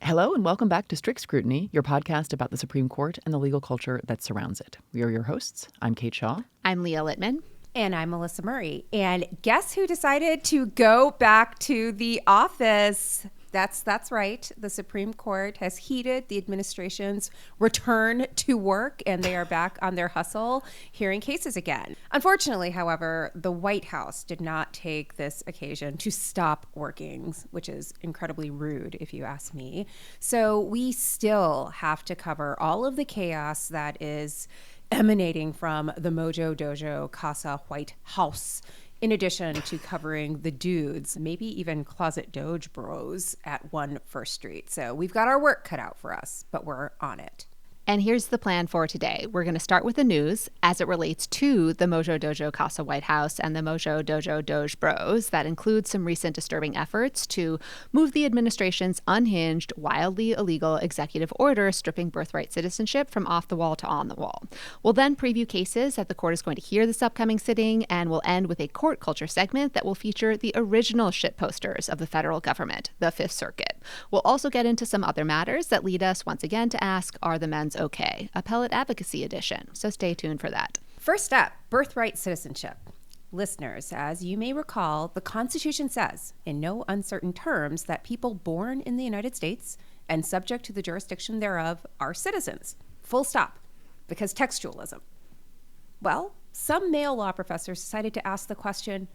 Hello and welcome back to Strict Scrutiny, your podcast about the Supreme Court and the legal culture that surrounds it. We are your hosts. I'm Kate Shaw. I'm Leah Littman. And I'm Melissa Murray. And guess who decided to go back to the office? That's right. The Supreme Court has heeded the administration's return to work, and they are back on their hustle, hearing cases again. Unfortunately, however, the White House did not take this occasion to stop working, which is incredibly rude, if you ask me. So we still have to cover all of the chaos that is emanating from the Mojo Dojo Casa White House, in addition to covering the dudes, maybe even closet Doge bros at 1 First Street. So we've got our work cut out for us, but we're on it. And here's the plan for today. We're going to start with the news as it relates to the Mojo Dojo Casa White House and the Mojo Dojo Doge Bros. That includes some recent disturbing efforts to move the administration's unhinged, wildly illegal executive order stripping birthright citizenship from off the wall to on the wall. We'll then preview cases that the court is going to hear this upcoming sitting, and we'll end with a court culture segment that will feature the original shit posters of the federal government, the Fifth Circuit. We'll also get into some other matters that lead us once again to ask, are the men's okay? Appellate advocacy edition. So stay tuned for that. First up, birthright citizenship. Listeners, as you may recall, the Constitution says, in no uncertain terms, that people born in the United States and subject to the jurisdiction thereof are citizens. Full stop. Because textualism. Well, some male law professors decided to ask the question,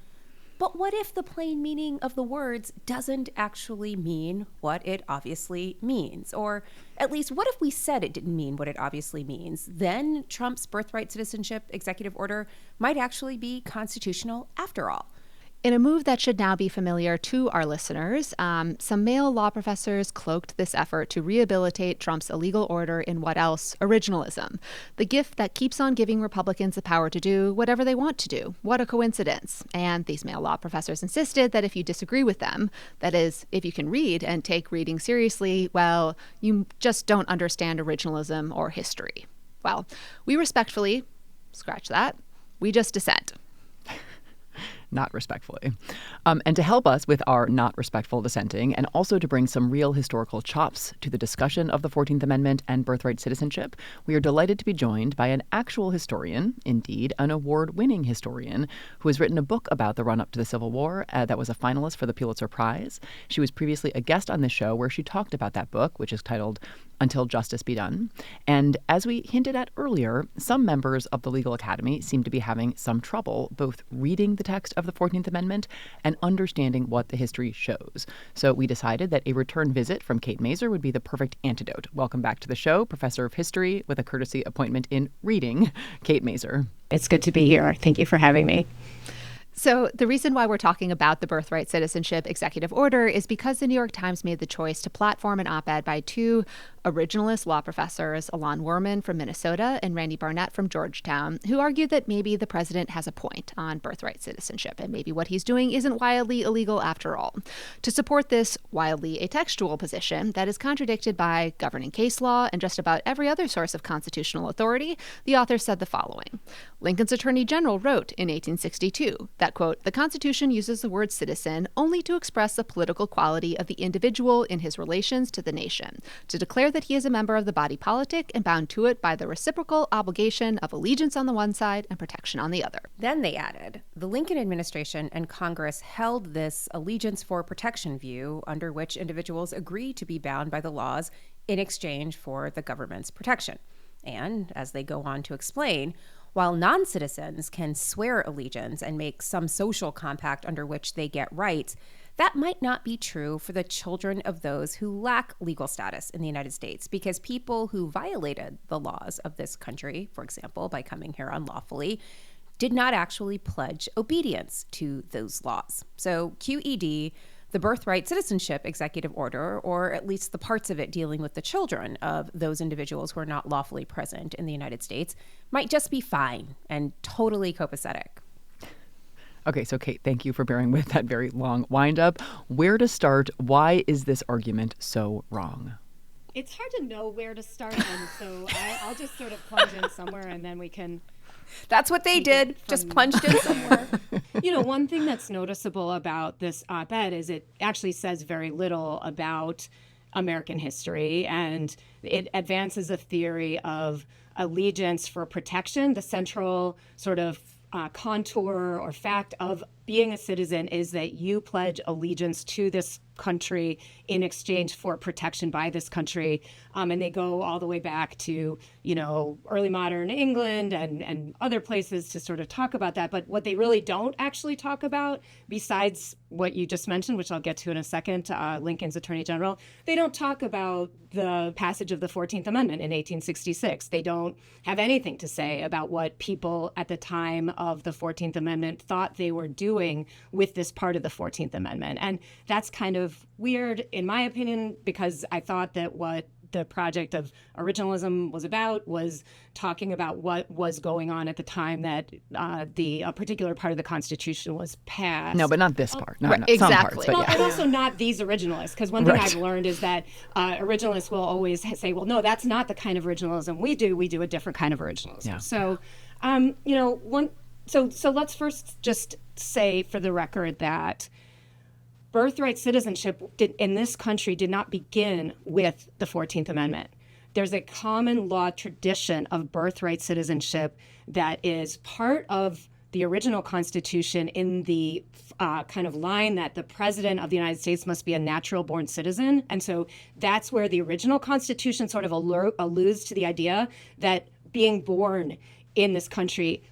but what if the plain meaning of the words doesn't actually mean what it obviously means? Or at least, what if we said it didn't mean what it obviously means? Then Trump's birthright citizenship executive order might actually be constitutional after all. In a move that should now be familiar to our listeners, some male law professors cloaked this effort to rehabilitate Trump's illegal order in what else? Originalism. The gift that keeps on giving Republicans the power to do whatever they want to do. What a coincidence. And these male law professors insisted that if you disagree with them, that is, if you can read and take reading seriously, well, you just don't understand originalism or history. Well, we respectfully, scratch that, we just dissent. Not respectfully. And to help us with our not respectful dissenting, and also to bring some real historical chops to the discussion of the 14th Amendment and birthright citizenship, we are delighted to be joined by an actual historian, indeed, an award-winning historian, who has written a book about the run-up to the Civil War that was a finalist for the Pulitzer Prize. She was previously a guest on this show where she talked about that book, which is titled Until Justice Be Done. And as we hinted at earlier, some members of the Legal Academy seem to be having some trouble both reading the text of the 14th Amendment and understanding what the history shows. So we decided that a return visit from Kate Masur would be the perfect antidote. Welcome back to the show, Professor of History with a courtesy appointment in reading, Kate Masur. It's good to be here. Thank you for having me. So the reason why we're talking about the birthright citizenship executive order is because the New York Times made the choice to platform an op-ed by two originalist law professors, Elon Werman from Minnesota and Randy Barnett from Georgetown, who argued that maybe the president has a point on birthright citizenship and maybe what he's doing isn't wildly illegal after all. To support this wildly atextual position that is contradicted by governing case law and just about every other source of constitutional authority, the author said the following. Lincoln's Attorney General wrote in 1862 that, quote, the Constitution uses the word citizen only to express the political quality of the individual in his relations to the nation, to declare that he is a member of the body politic and bound to it by the reciprocal obligation of allegiance on the one side and protection on the other. Then they added, the Lincoln administration and Congress held this allegiance for protection view under which individuals agree to be bound by the laws in exchange for the government's protection. And, as they go on to explain, while non-citizens can swear allegiance and make some social compact under which they get rights, that might not be true for the children of those who lack legal status in the United States, because people who violated the laws of this country, for example, by coming here unlawfully, did not actually pledge obedience to those laws. So QED, the Birthright Citizenship Executive Order, or at least the parts of it dealing with the children of those individuals who are not lawfully present in the United States, might just be fine and totally copacetic. Okay, so Kate, thank you for bearing with that very long wind-up. Where to start? Why is this argument so wrong? It's hard to know where to start, and so I'll just sort of plunge in somewhere, and then we can... That's what they did, just plunged in somewhere. You know, one thing that's noticeable about this op-ed is it actually says very little about American history, and it advances a theory of allegiance for protection. The central sort of contour or fact of being a citizen is that you pledge allegiance to this country in exchange for protection by this country. And they go all the way back to, early modern England and other places to sort of talk about that. But what they really don't actually talk about, besides what you just mentioned, which I'll get to in a second, Lincoln's Attorney General, they don't talk about the passage of the 14th Amendment in 1866. They don't have anything to say about what people at the time of the 14th Amendment thought they were doing with this part of the 14th Amendment. And that's kind of weird, in my opinion, because I thought that what the project of originalism was about was talking about what was going on at the time that a particular part of the Constitution was passed. No, but not this part. No, right, no, exactly. some parts, but well, yeah. and also not these originalists, because one thing I've learned is that originalists will always say, well, no, that's not the kind of originalism we do. We do a different kind of originalism. Yeah. So, So let's first just say for the record that birthright citizenship in this country did not begin with the 14th Amendment. There's a common law tradition of birthright citizenship that is part of the original Constitution in the kind of line that the President of the United States must be a natural born citizen. And so that's where the original Constitution sort of alludes to the idea that being born in this country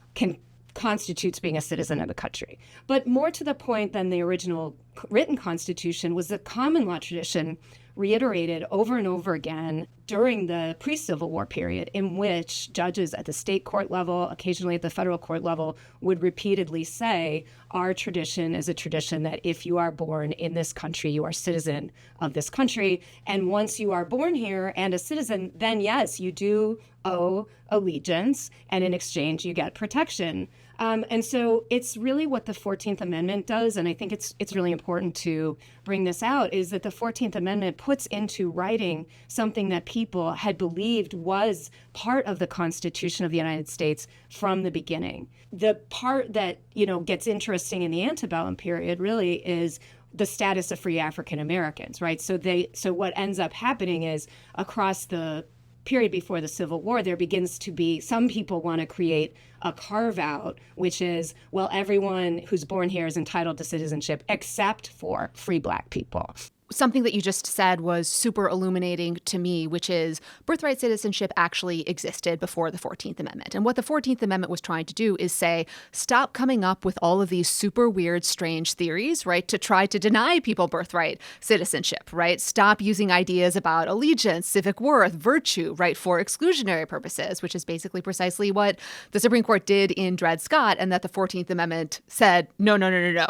constitutes being a citizen of the country. But more to the point than the original written Constitution was the common law tradition reiterated over and over again during the pre-Civil War period, in which judges at the state court level, occasionally at the federal court level, would repeatedly say, our tradition is a tradition that if you are born in this country, you are a citizen of this country. And once you are born here and a citizen, then yes, you do owe allegiance, and in exchange, you get protection. And so it's really what the 14th Amendment does, and I think it's really important to bring this out, is that the 14th Amendment puts into writing something that people had believed was part of the Constitution of the United States from the beginning. The part that, gets interesting in the antebellum period really is the status of free African Americans, right? So what ends up happening is across the period before the Civil War, there begins to be, some people want to create a carve out, which is, well, everyone who's born here is entitled to citizenship except for free Black people. Something that you just said was super illuminating to me, which is birthright citizenship actually existed before the 14th Amendment. And what the 14th Amendment was trying to do is say, stop coming up with all of these super weird, strange theories, right, to try to deny people birthright citizenship, right? Stop using ideas about allegiance, civic worth, virtue, right, for exclusionary purposes, which is basically precisely what the Supreme Court did in Dred Scott, and that the 14th Amendment said, no,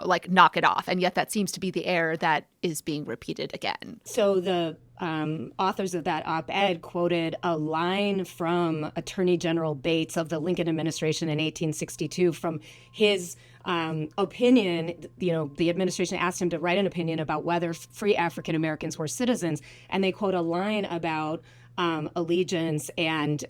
like knock it off. And yet that seems to be the error that is being repeated again. So the authors of that op-ed quoted a line from Attorney General Bates of the Lincoln administration in 1862 from his opinion. The administration asked him to write an opinion about whether free African Americans were citizens, and they quote a line about allegiance and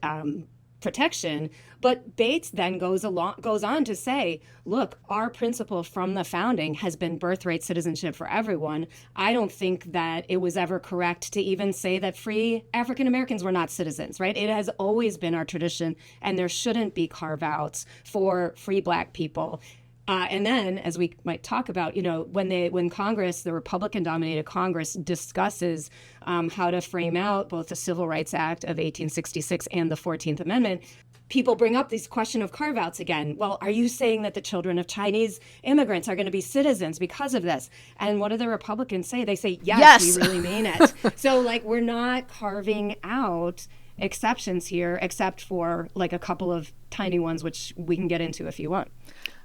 protection. But Bates then goes on to say, look, our principle from the founding has been birthright citizenship for everyone. I don't think that it was ever correct to even say that free African Americans were not citizens, right? It has always been our tradition, and there shouldn't be carve-outs for free Black people. And then, as we might talk about, when Congress, the Republican-dominated Congress, discusses how to frame out both the Civil Rights Act of 1866 and the 14th Amendment, people bring up this question of carve-outs again. Well, are you saying that the children of Chinese immigrants are going to be citizens because of this? And what do the Republicans say? They say, yes. We really mean it. So, we're not carving out exceptions here, except for, a couple of tiny ones, which we can get into if you want.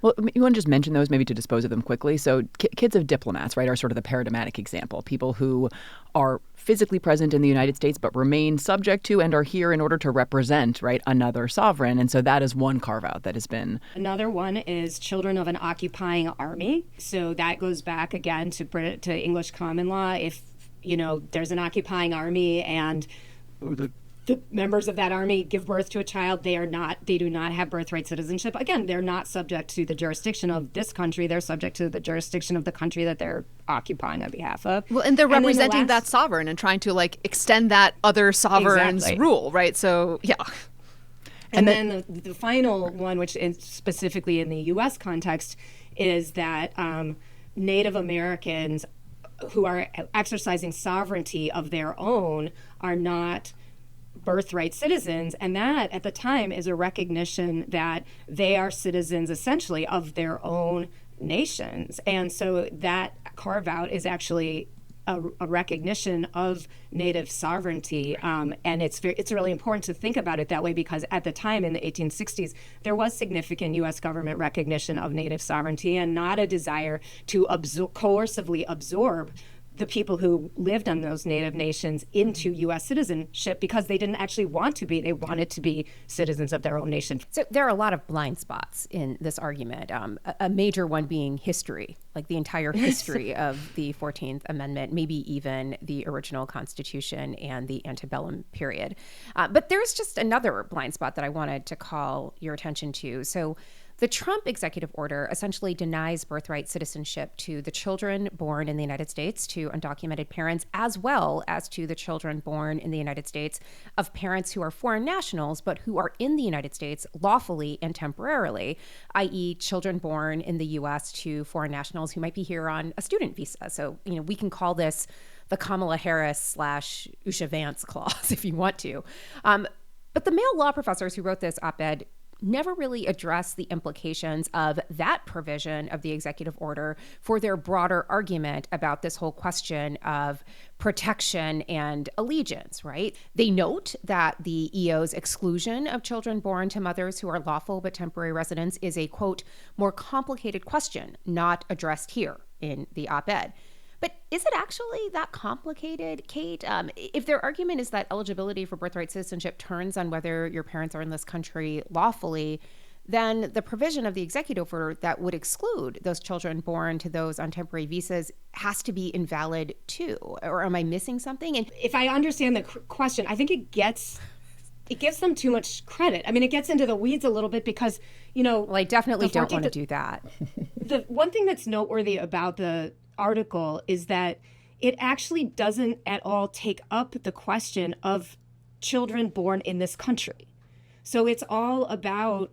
Well, you want to just mention those, maybe to dispose of them quickly. So kids of diplomats, right, are sort of the paradigmatic example. People who are physically present in the United States but remain subject to and are here in order to represent, right, another sovereign. And so that is one carve-out that has been. Another one is children of an occupying army. So that goes back again to English common law. If, there's an occupying army and the the members of that army give birth to a child, they do not have birthright citizenship. Again, they're not subject to the jurisdiction of this country. They're subject to the jurisdiction of the country that they're occupying on behalf of. Well, and they're representing that sovereign and trying to extend that other sovereign's rule, right? So, yeah. And then the final one, which is specifically in the U.S. context, is that Native Americans who are exercising sovereignty of their own are not birthright citizens. And that, at the time, is a recognition that they are citizens, essentially, of their own nations. And so that carve-out is actually a recognition of Native sovereignty, and it's really important to think about it that way, because at the time in the 1860s there was significant U.S. government recognition of Native sovereignty and not a desire to coercively absorb the people who lived on those Native nations into U.S. citizenship, because they didn't actually want to be. They wanted to be citizens of their own nation. So there are a lot of blind spots in this argument, a major one being history, like the entire history of the 14th Amendment, maybe even the original Constitution and the antebellum period. But there's just another blind spot that I wanted to call your attention to. So the Trump executive order essentially denies birthright citizenship to the children born in the United States to undocumented parents, as well as to the children born in the United States of parents who are foreign nationals, but who are in the United States lawfully and temporarily, i.e. children born in the U.S. to foreign nationals who might be here on a student visa. So, we can call this the Kamala Harris / Usha Vance clause if you want to. But the male law professors who wrote this op-ed never really address the implications of that provision of the executive order for their broader argument about this whole question of protection and allegiance, right? They note that the EO's exclusion of children born to mothers who are lawful but temporary residents is a, quote, more complicated question not addressed here in the op-ed. But is it actually that complicated, Kate? If their argument is that eligibility for birthright citizenship turns on whether your parents are in this country lawfully, then the provision of the executive order that would exclude those children born to those on temporary visas has to be invalid too. Or am I missing something? And if I understand the question, I think it gives them too much credit. I mean, it gets into the weeds a little bit because, Well, I definitely don't want to do that. The one thing that's noteworthy about the article is that it actually doesn't at all take up the question of children born in this country. So it's all about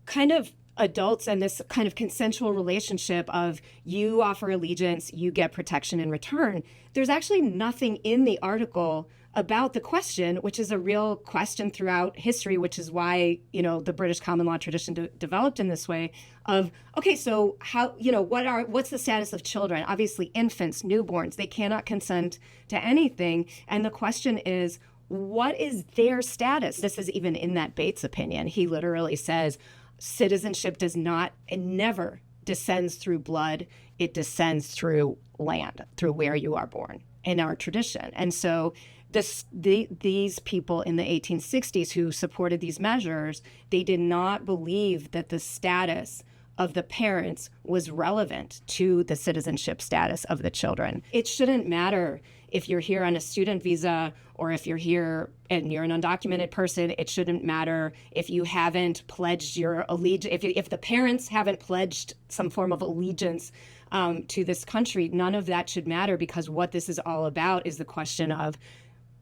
kind of adults and this kind of consensual relationship of you offer allegiance, you get protection in return. There's actually nothing in the article about the question, which is a real question throughout history, which is why, the British common law tradition developed in this way of, okay, so how, what's the status of children? Obviously, infants, newborns, they cannot consent to anything. And the question is, what is their status? This is even in that Bates opinion. He literally says, citizenship it never descends through blood. It descends through land, through where you are born in our tradition. And so these people in the 1860s who supported these measures, they did not believe that the status of the parents was relevant to the citizenship status of the children. It shouldn't matter if you're here on a student visa or if you're here and you're an undocumented person. It shouldn't matter if you haven't pledged your allegiance, if the parents haven't pledged some form of allegiance to this country. None of that should matter, because what this is all about is the question of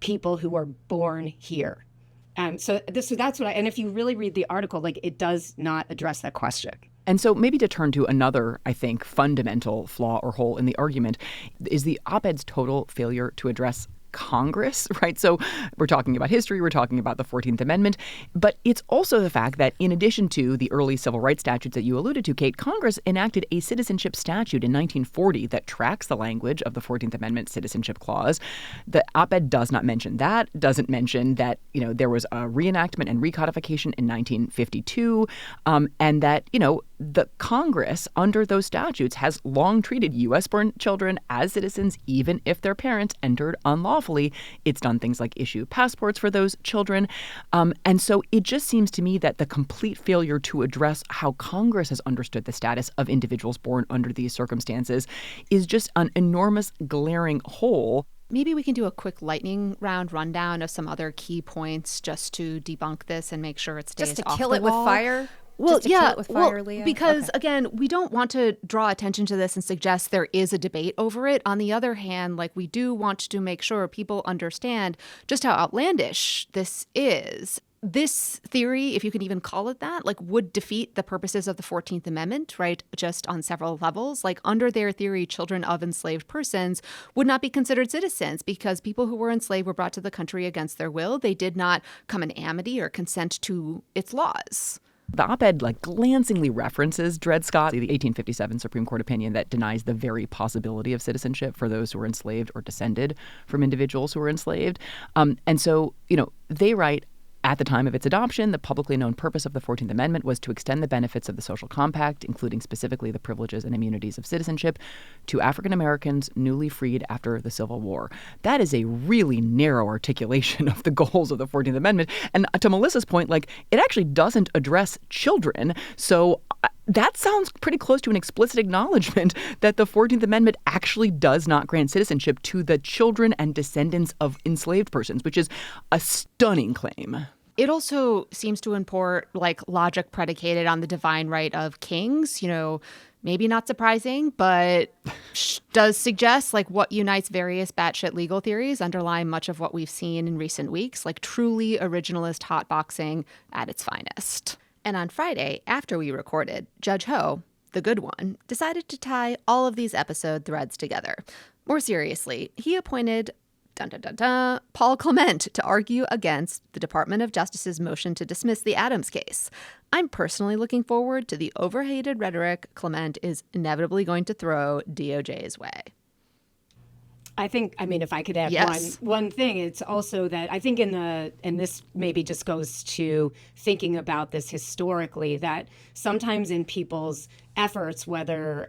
people who are born here. So that's what and if you really read the article, it does not address that question. And so maybe to turn to another, I think, fundamental flaw or hole in the argument is the op-ed's total failure to address Congress, right? So we're talking about history, we're talking about the 14th Amendment, but it's also the fact that in addition to the early civil rights statutes that you alluded to, Kate, Congress enacted a citizenship statute in 1940 that tracks the language of the 14th Amendment Citizenship Clause. The op-ed does not mention that, doesn't mention that, there was a reenactment and recodification in 1952, and that, the Congress, under those statutes, has long treated U.S.-born children as citizens, even if their parents entered unlawfully. It's done things like issue passports for those children. And so it just seems to me that the complete failure to address how Congress has understood the status of individuals born under these circumstances is just an enormous, glaring hole. Maybe we can do a quick lightning round rundown of some other key points just to debunk this and make sure it stays Just to off kill the it with wall. fire? Well, Just to kill it with fire, Leah? because Okay. again, we don't want to draw attention to this and suggest there is a debate over it. On the other hand, like, we do want to make sure people understand just how outlandish this is. This theory, if you can even call it that, like, would defeat the purposes of the 14th Amendment, right? Just on several levels. Like, under their theory, children of enslaved persons would not be considered citizens because people who were enslaved were brought to the country against their will. They did not come in amity or consent to its laws. The op-ed glancingly references Dred Scott, the 1857 Supreme Court opinion that denies the very possibility of citizenship for those who were enslaved or descended from individuals who were enslaved. And so, they write, at the time of its adoption, the publicly known purpose of the 14th Amendment was to extend the benefits of the social compact, including specifically the privileges and immunities of citizenship, to African Americans newly freed after the Civil War. That is a really narrow articulation of the goals of the 14th Amendment. And to Melissa's point, it actually doesn't address children. So that sounds pretty close to an explicit acknowledgement that the 14th Amendment actually does not grant citizenship to the children and descendants of enslaved persons, which is a stunning claim. It also seems to import logic predicated on the divine right of kings, maybe not surprising, but does suggest what unites various batshit legal theories underlying much of what we've seen in recent weeks, truly originalist hotboxing at its finest. And on Friday, after we recorded, Judge Ho, the good one, decided to tie all of these episode threads together. More seriously, he appointed Paul Clement to argue against the Department of Justice's motion to dismiss the Ames case. I'm personally looking forward to the overhated rhetoric Clement is inevitably going to throw DOJ's way. If I could add one thing, it's also that I think and this maybe just goes to thinking about this historically, that sometimes in people's efforts, whether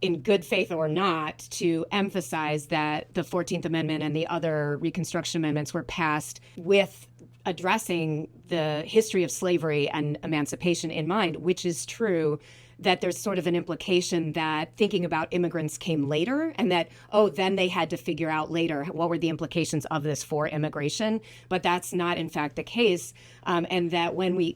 in good faith or not, to emphasize that the 14th Amendment and the other Reconstruction Amendments were passed with addressing the history of slavery and emancipation in mind, which is true, that there's sort of an implication that thinking about immigrants came later and that, then they had to figure out later what were the implications of this for immigration. But that's not, in fact, the case. And that when we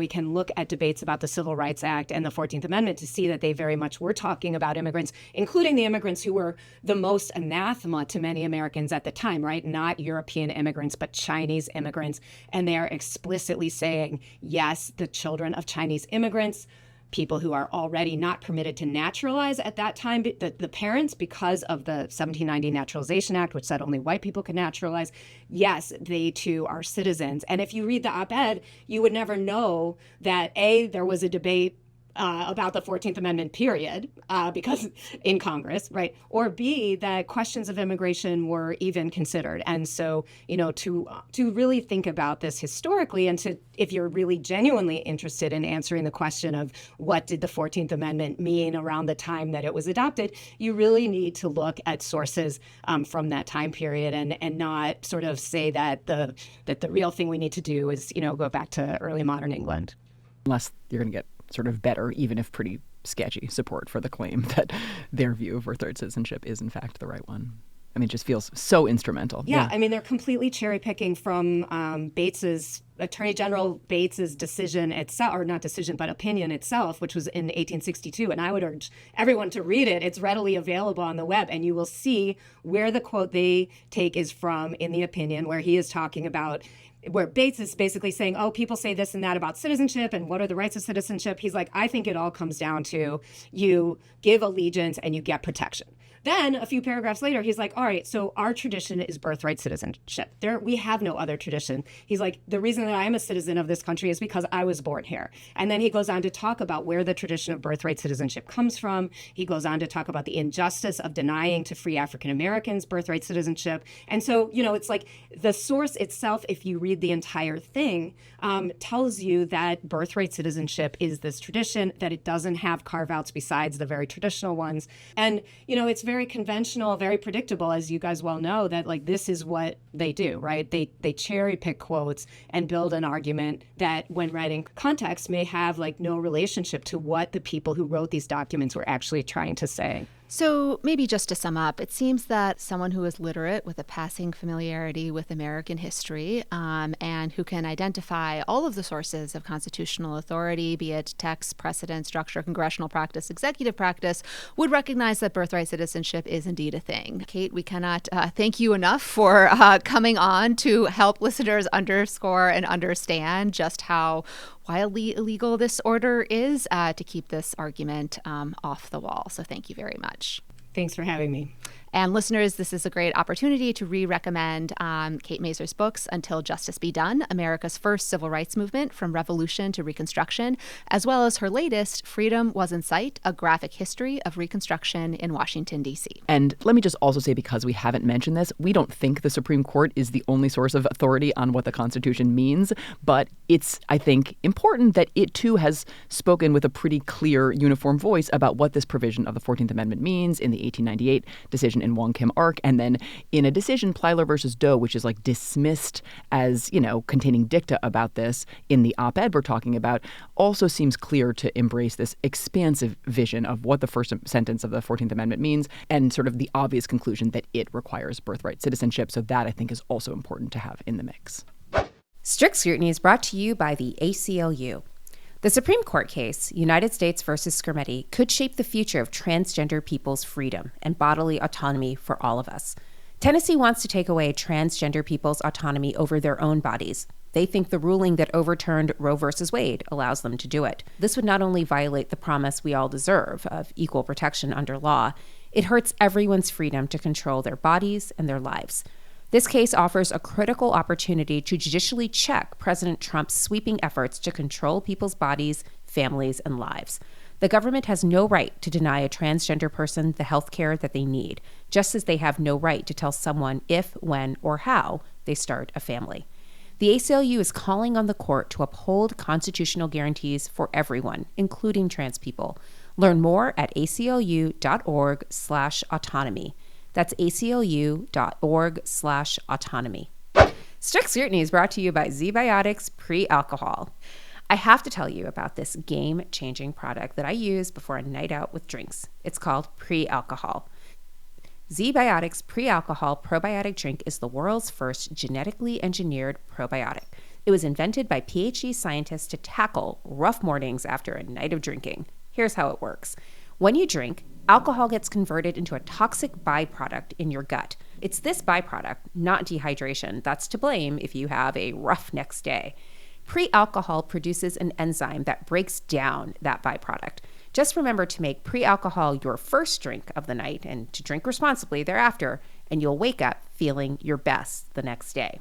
can look at debates about the Civil Rights Act and the 14th Amendment to see that they very much were talking about immigrants, including the immigrants who were the most anathema to many Americans at the time, right? Not European immigrants, but Chinese immigrants. And they are explicitly saying, yes, the children of Chinese immigrants, people who are already not permitted to naturalize at that time, the parents, because of the 1790 Naturalization Act, which said only white people could naturalize, yes, they too are citizens. And if you read the op-ed, you would never know that, A, there was a debate about the 14th Amendment, period, because in Congress, right? Or B, that questions of immigration were even considered. And so, to really think about this historically, and to, if you're really genuinely interested in answering the question of what did the 14th Amendment mean around the time that it was adopted, you really need to look at sources from that time period and not sort of say that the real thing we need to do is, go back to early modern England. Unless you're going to get sort of better, even if pretty sketchy, support for the claim that their view of birthright citizenship is in fact the right one. It just feels so instrumental. Yeah. They're completely cherry picking from Attorney General Bates's decision itself, or not decision, but opinion itself, which was in 1862. And I would urge everyone to read it. It's readily available on the web, and you will see where the quote they take is from in the opinion, where he is talking about, where Bates is basically saying, people say this and that about citizenship and what are the rights of citizenship. He's like, I think it all comes down to you give allegiance and you get protection. Then a few paragraphs later, he's like, all right, so our tradition is birthright citizenship. We have no other tradition. He's like, the reason that I am a citizen of this country is because I was born here. And then he goes on to talk about where the tradition of birthright citizenship comes from. He goes on to talk about the injustice of denying to free African Americans birthright citizenship. And so, it's like the source itself, if you read the entire thing, tells you that birthright citizenship is this tradition, that it doesn't have carve-outs besides the very traditional ones. And, it's very conventional, very predictable, as you guys well know, that this is what they do, right? They cherry pick quotes and build an argument that when read in context may have no relationship to what the people who wrote these documents were actually trying to say. So maybe just to sum up, it seems that someone who is literate with a passing familiarity with American history and who can identify all of the sources of constitutional authority, be it text, precedent, structure, congressional practice, executive practice, would recognize that birthright citizenship is indeed a thing. Kate, we cannot thank you enough for coming on to help listeners underscore and understand just how wildly illegal this order is to keep this argument off the wall. So thank you very much. Thanks for having me. And listeners, this is a great opportunity to re-recommend Kate Masur's books, Until Justice Be Done, America's First Civil Rights Movement from Revolution to Reconstruction, as well as her latest, Freedom Was in Sight, A Graphic History of Reconstruction in Washington, D.C. And let me just also say, because we haven't mentioned this, we don't think the Supreme Court is the only source of authority on what the Constitution means, but it's, I think, important that it too has spoken with a pretty clear, uniform voice about what this provision of the 14th Amendment means in the 1898 decision in Wong Kim Ark, and then in a decision, Plyler versus Doe, which is like dismissed as, containing dicta about this in the op-ed we're talking about, also seems clear to embrace this expansive vision of what the first sentence of the 14th Amendment means and sort of the obvious conclusion that it requires birthright citizenship. So that, I think, is also important to have in the mix. Strict Scrutiny is brought to you by the ACLU. The Supreme Court case, United States versus Scrutiny, could shape the future of transgender people's freedom and bodily autonomy for all of us. Tennessee wants to take away transgender people's autonomy over their own bodies. They think the ruling that overturned Roe versus Wade allows them to do it. This would not only violate the promise we all deserve of equal protection under law, it hurts everyone's freedom to control their bodies and their lives. This case offers a critical opportunity to judicially check President Trump's sweeping efforts to control people's bodies, families, and lives. The government has no right to deny a transgender person the health care that they need, just as they have no right to tell someone if, when, or how they start a family. The ACLU is calling on the court to uphold constitutional guarantees for everyone, including trans people. Learn more at aclu.org/autonomy. That's aclu.org/autonomy. Strict Scrutiny is brought to you by ZBiotics Pre-Alcohol. I have to tell you about this game-changing product that I use before a night out with drinks. It's called Pre-Alcohol. ZBiotics Pre-Alcohol Probiotic Drink is the world's first genetically engineered probiotic. It was invented by PhD scientists to tackle rough mornings after a night of drinking. Here's how it works. When you drink, alcohol gets converted into a toxic byproduct in your gut. It's this byproduct, not dehydration, that's to blame if you have a rough next day. Pre-alcohol produces an enzyme that breaks down that byproduct. Just remember to make pre-alcohol your first drink of the night and to drink responsibly thereafter, and you'll wake up feeling your best the next day.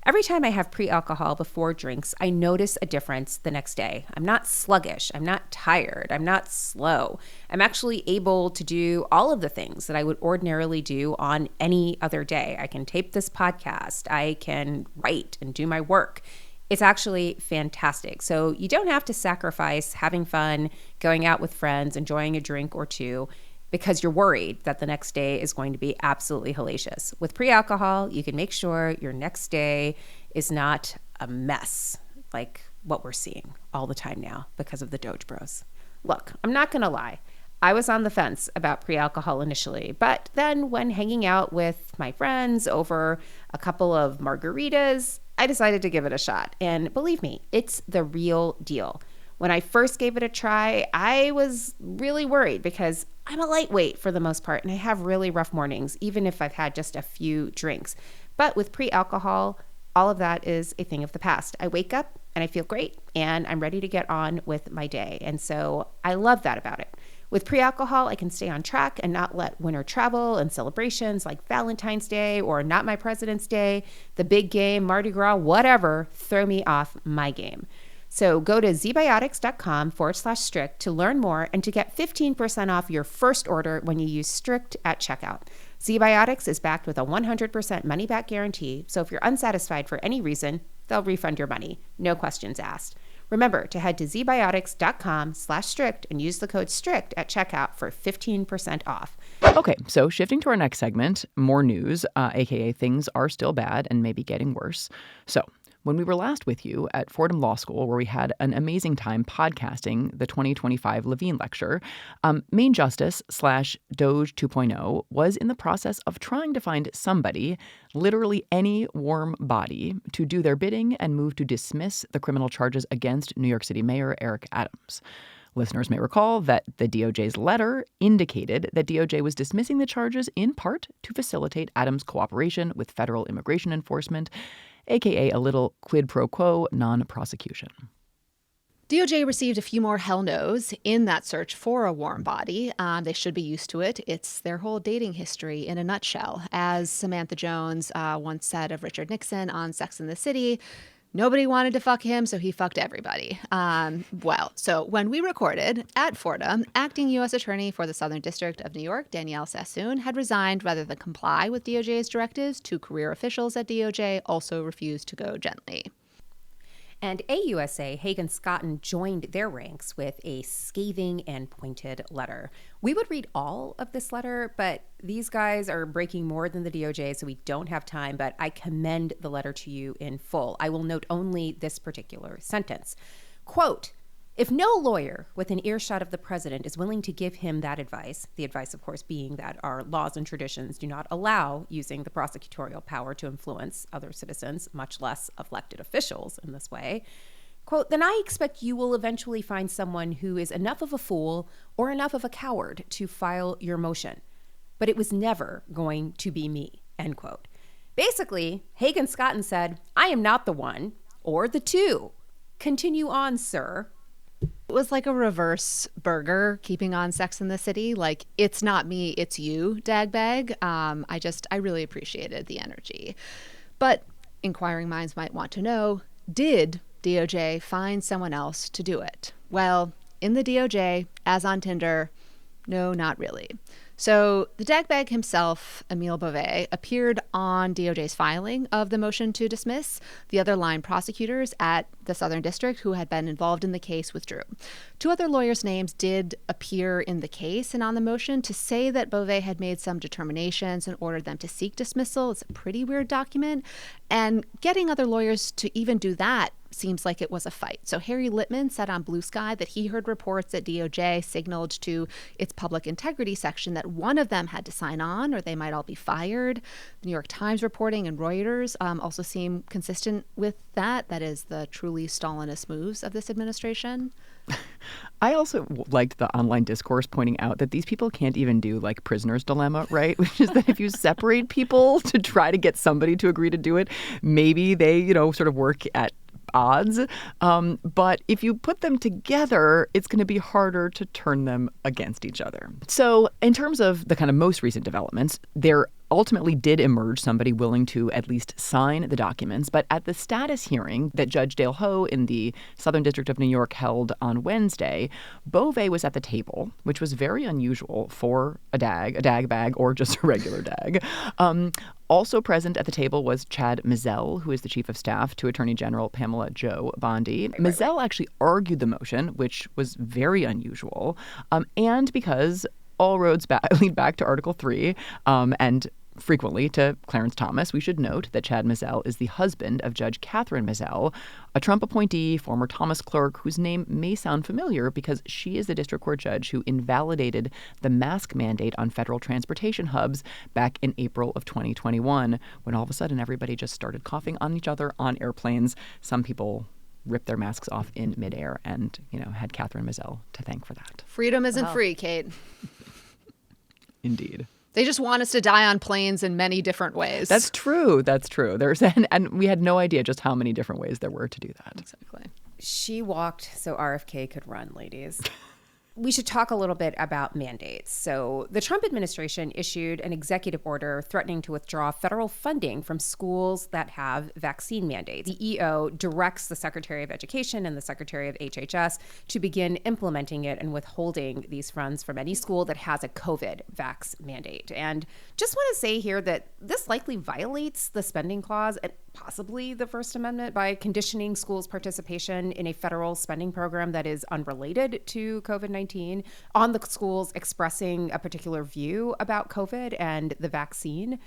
Every time I have pre-alcohol before drinks, I notice a difference the next day. I'm not sluggish. I'm not tired. I'm not slow. I'm actually able to do all of the things that I would ordinarily do on any other day. I can tape this podcast. I can write and do my work. It's actually fantastic. So you don't have to sacrifice having fun, going out with friends, enjoying a drink or two, because you're worried that the next day is going to be absolutely hellacious. With pre-alcohol, you can make sure your next day is not a mess like what we're seeing all the time now because of the DOGE bros. Look, I'm not going to lie. I was on the fence about pre-alcohol initially, but then when hanging out with my friends over a couple of margaritas, I decided to give it a shot. And believe me, it's the real deal. When I first gave it a try, I was really worried because I'm a lightweight for the most part, and I have really rough mornings, even if I've had just a few drinks. But with pre-alcohol, all of that is a thing of the past. I wake up and I feel great, and I'm ready to get on with my day. And so I love that about it. With pre-alcohol, I can stay on track and not let winter travel and celebrations like Valentine's Day or Not My President's Day, the big game, Mardi Gras, whatever, throw me off my game. So go to zbiotics.com/strict to learn more and to get 15% off your first order when you use strict at checkout. ZBiotics is backed with a 100% money-back guarantee, so if you're unsatisfied for any reason, they'll refund your money. No questions asked. Remember to head to zbiotics.com/strict and use the code STRICT at checkout for 15% off. Okay, so shifting to our next segment, more news, aka things are still bad and maybe getting worse. So When we were last with you at Fordham Law School, where we had an amazing time podcasting the 2025 Levine Lecture, Main Justice / DOGE 2.0 was in the process of trying to find somebody, literally any warm body, to do their bidding and move to dismiss the criminal charges against New York City Mayor Eric Adams. Listeners may recall that the DOJ's letter indicated that DOJ was dismissing the charges in part to facilitate Adams' cooperation with federal immigration enforcement, aka a little quid pro quo non-prosecution. DOJ received a few more hell no's in that search for a warm body. They should be used to it. It's their whole dating history in a nutshell. As Samantha Jones once said of Richard Nixon on Sex and the City, nobody wanted to fuck him, so he fucked everybody. So when we recorded at Fordham, acting U.S. Attorney for the Southern District of New York, Danielle Sassoon, had resigned rather than comply with DOJ's directives. Two career officials at DOJ also refused to go gently. And AUSA Hagen Scotton joined their ranks with a scathing and pointed letter. We would read all of this letter, but these guys are breaking more than the DOJ, so we don't have time, but I commend the letter to you in full. I will note only this particular sentence. Quote, if no lawyer within earshot of the president is willing to give him that advice, the advice, of course, being that our laws and traditions do not allow using the prosecutorial power to influence other citizens, much less elected officials in this way, quote, then I expect you will eventually find someone who is enough of a fool or enough of a coward to file your motion. But it was never going to be me, end quote. Basically, Hagen Scotton said, I am not the one or the two. Continue on, sir. It was like a reverse Burger keeping on Sex and the City. Like, it's not me, it's you, Dagbag. I really appreciated the energy. But inquiring minds might want to know, did DOJ find someone else to do it? Well, in the DOJ, as on Tinder, no, not really. So the Dagbag himself, Emile Beauvais, appeared on DOJ's filing of the motion to dismiss. The other line prosecutors at the Southern District who had been involved in the case withdrew. Two other lawyers' names did appear in the case and on the motion. To say that Beauvais had made some determinations and ordered them to seek dismissal is a pretty weird document. And getting other lawyers to even do that seems like it was a fight. So Harry Littman said on Blue Sky that he heard reports that DOJ signaled to its public integrity section that one of them had to sign on or they might all be fired. The New York Times reporting and Reuters also seem consistent with that. That is the truly Stalinist moves of this administration. I also liked the online discourse pointing out that these people can't even do like prisoner's dilemma, right? Which is that if you separate people to try to get somebody to agree to do it, maybe they, sort of work at odds. But if you put them together, it's going to be harder to turn them against each other. So in terms of the kind of most recent developments, there ultimately did emerge somebody willing to at least sign the documents. But at the status hearing that Judge Dale Ho in the Southern District of New York held on Wednesday, Beauvais was at the table, which was very unusual for a dag bag, or just a regular dag. Also present at the table was Chad Mizell, who is the chief of staff to Attorney General Pamela Jo Bondi. Mizell actually argued the motion, which was very unusual, and because all roads lead back to Article 3 and frequently to Clarence Thomas, we should note that Chad Mizell is the husband of Judge Catherine Mizell, a Trump appointee, former Thomas clerk, whose name may sound familiar because she is the district court judge who invalidated the mask mandate on federal transportation hubs back in April of 2021, when all of a sudden everybody just started coughing on each other on airplanes. Some people ripped their masks off in midair and, had Catherine Mizell to thank for that. Freedom isn't free, Kate. Indeed. They just want us to die on planes in many different ways. That's true. And we had no idea just how many different ways there were to do that. Exactly. She walked so RFK could run, ladies. We should talk a little bit about mandates. So the Trump administration issued an executive order threatening to withdraw federal funding from schools that have vaccine mandates. The EO directs the Secretary of Education and the Secretary of HHS to begin implementing it and withholding these funds from any school that has a COVID vax mandate. And just want to say here that this likely violates the spending clause and possibly the First Amendment by conditioning schools' participation in a federal spending program that is unrelated to COVID-19 on the schools expressing a particular view about COVID and the vaccine.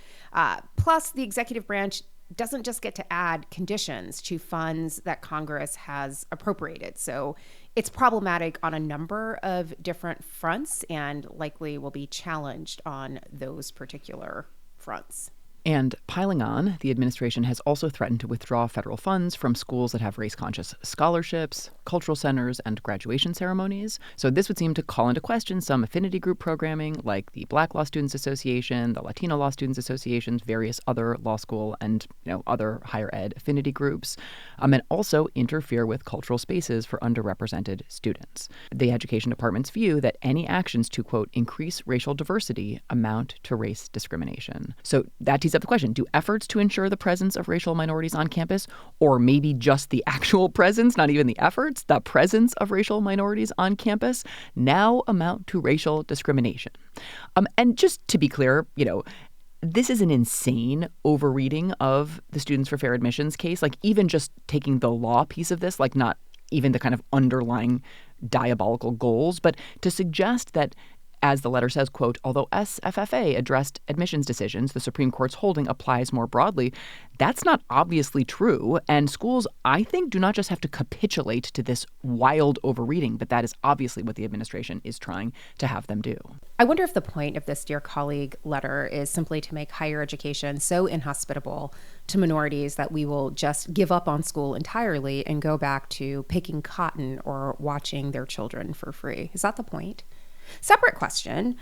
Plus, the executive branch doesn't just get to add conditions to funds that Congress has appropriated. So it's problematic on a number of different fronts and likely will be challenged on those particular fronts. And piling on, the administration has also threatened to withdraw federal funds from schools that have race-conscious scholarships, cultural centers, and graduation ceremonies. So this would seem to call into question some affinity group programming like the Black Law Students Association, the Latino Law Students Associations, various other law school and other higher ed affinity groups, and also interfere with cultural spaces for underrepresented students. The Education Department's view that any actions to, quote, increase racial diversity amount to race discrimination. So that tees up the question, do efforts to ensure the presence of racial minorities on campus, or maybe just the actual presence, not even the efforts, the presence of racial minorities on campus, now amount to racial discrimination? And just to be clear, this is an insane overreading of the Students for Fair Admissions case, like even just taking the law piece of this, like not even the kind of underlying diabolical goals, but to suggest that, as the letter says, quote, although SFFA addressed admissions decisions, the Supreme Court's holding applies more broadly. That's not obviously true. And schools, I think, do not just have to capitulate to this wild overreading, but that is obviously what the administration is trying to have them do. I wonder if the point of this Dear Colleague letter is simply to make higher education so inhospitable to minorities that we will just give up on school entirely and go back to picking cotton or watching their children for free. Is that the point? Separate question.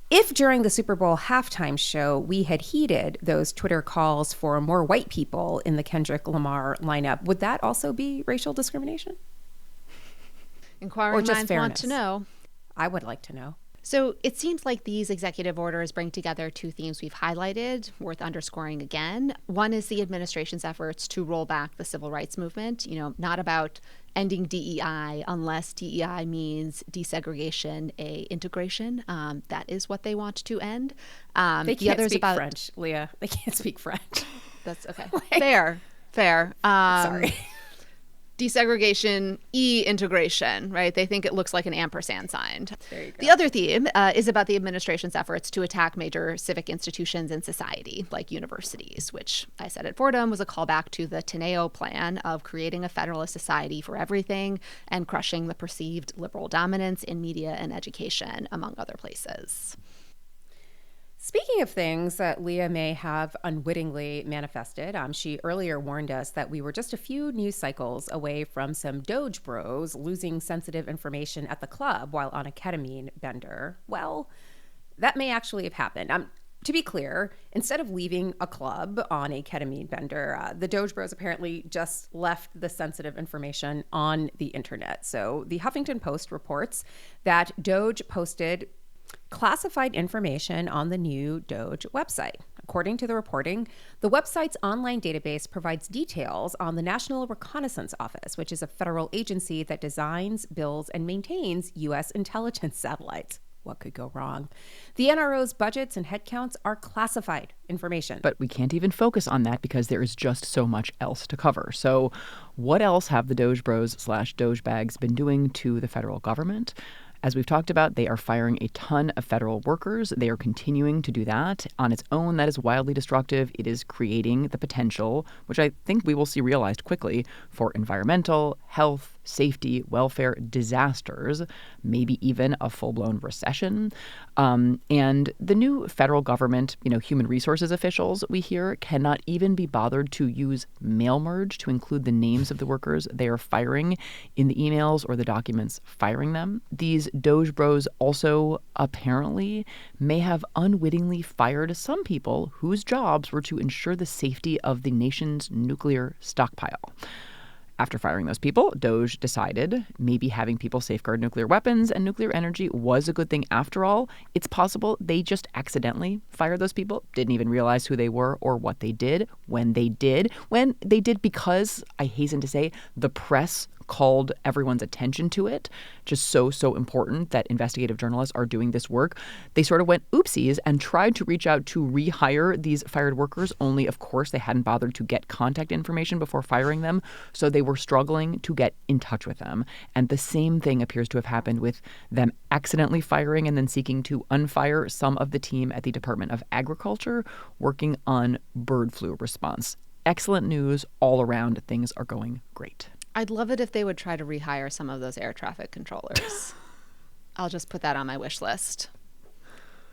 If during the Super Bowl halftime show we had heeded those Twitter calls for more white people in the Kendrick Lamar lineup, would that also be racial discrimination? Inquiring or just minds fairness? Want to know. I would like to know. So it seems like these executive orders bring together two themes we've highlighted, worth underscoring again. One is the administration's efforts to roll back the civil rights movement, not about ending DEI unless DEI means desegregation, integration. That is what they want to end. They can't speak French, Leah. They can't speak French. That's okay. Fair. Sorry. Desegregation, integration, right? They think it looks like an ampersand sign. There you go. The other theme is about the administration's efforts to attack major civic institutions in society, like universities, which I said at Fordham was a callback to the Teneo plan of creating a federalist society for everything and crushing the perceived liberal dominance in media and education, among other places. Speaking of things that Leah may have unwittingly manifested, she earlier warned us that we were just a few news cycles away from some DOGE bros losing sensitive information at the club while on a ketamine bender. Well, that may actually have happened. To be clear, instead of leaving a club on a ketamine bender, the DOGE bros apparently just left the sensitive information on the internet. So the Huffington Post reports that DOGE posted classified information on the new DOGE website. According to the reporting, the website's online database provides details on the National Reconnaissance Office, which is a federal agency that designs, builds, and maintains U.S. intelligence satellites. What could go wrong? The NRO's budgets and headcounts are classified information. But we can't even focus on that because there is just so much else to cover. So what else have the Doge Bros / Doge Bags been doing to the federal government? As we've talked about, they are firing a ton of federal workers. They are continuing to do that. On its own, that is wildly destructive. It is creating the potential, which I think we will see realized quickly, for environmental, health, safety, welfare disasters, maybe even a full-blown recession. And the new federal government, human resources officials we hear cannot even be bothered to use mail merge to include the names of the workers they are firing in the emails or the documents firing them. These Doge Bros also apparently may have unwittingly fired some people whose jobs were to ensure the safety of the nation's nuclear stockpile. After firing those people, DOGE decided maybe having people safeguard nuclear weapons and nuclear energy was a good thing after all. It's possible they just accidentally fired those people, didn't even realize who they were or what they did when they did because, I hasten to say, the press called everyone's attention to it, just so important that investigative journalists are doing this work, they sort of went oopsies and tried to reach out to rehire these fired workers, only, of course, they hadn't bothered to get contact information before firing them, so they were struggling to get in touch with them. And the same thing appears to have happened with them accidentally firing and then seeking to unfire some of the team at the Department of Agriculture working on bird flu response. Excellent news all around. Things are going great. I'd love it if they would try to rehire some of those air traffic controllers. I'll just put that on my wish list.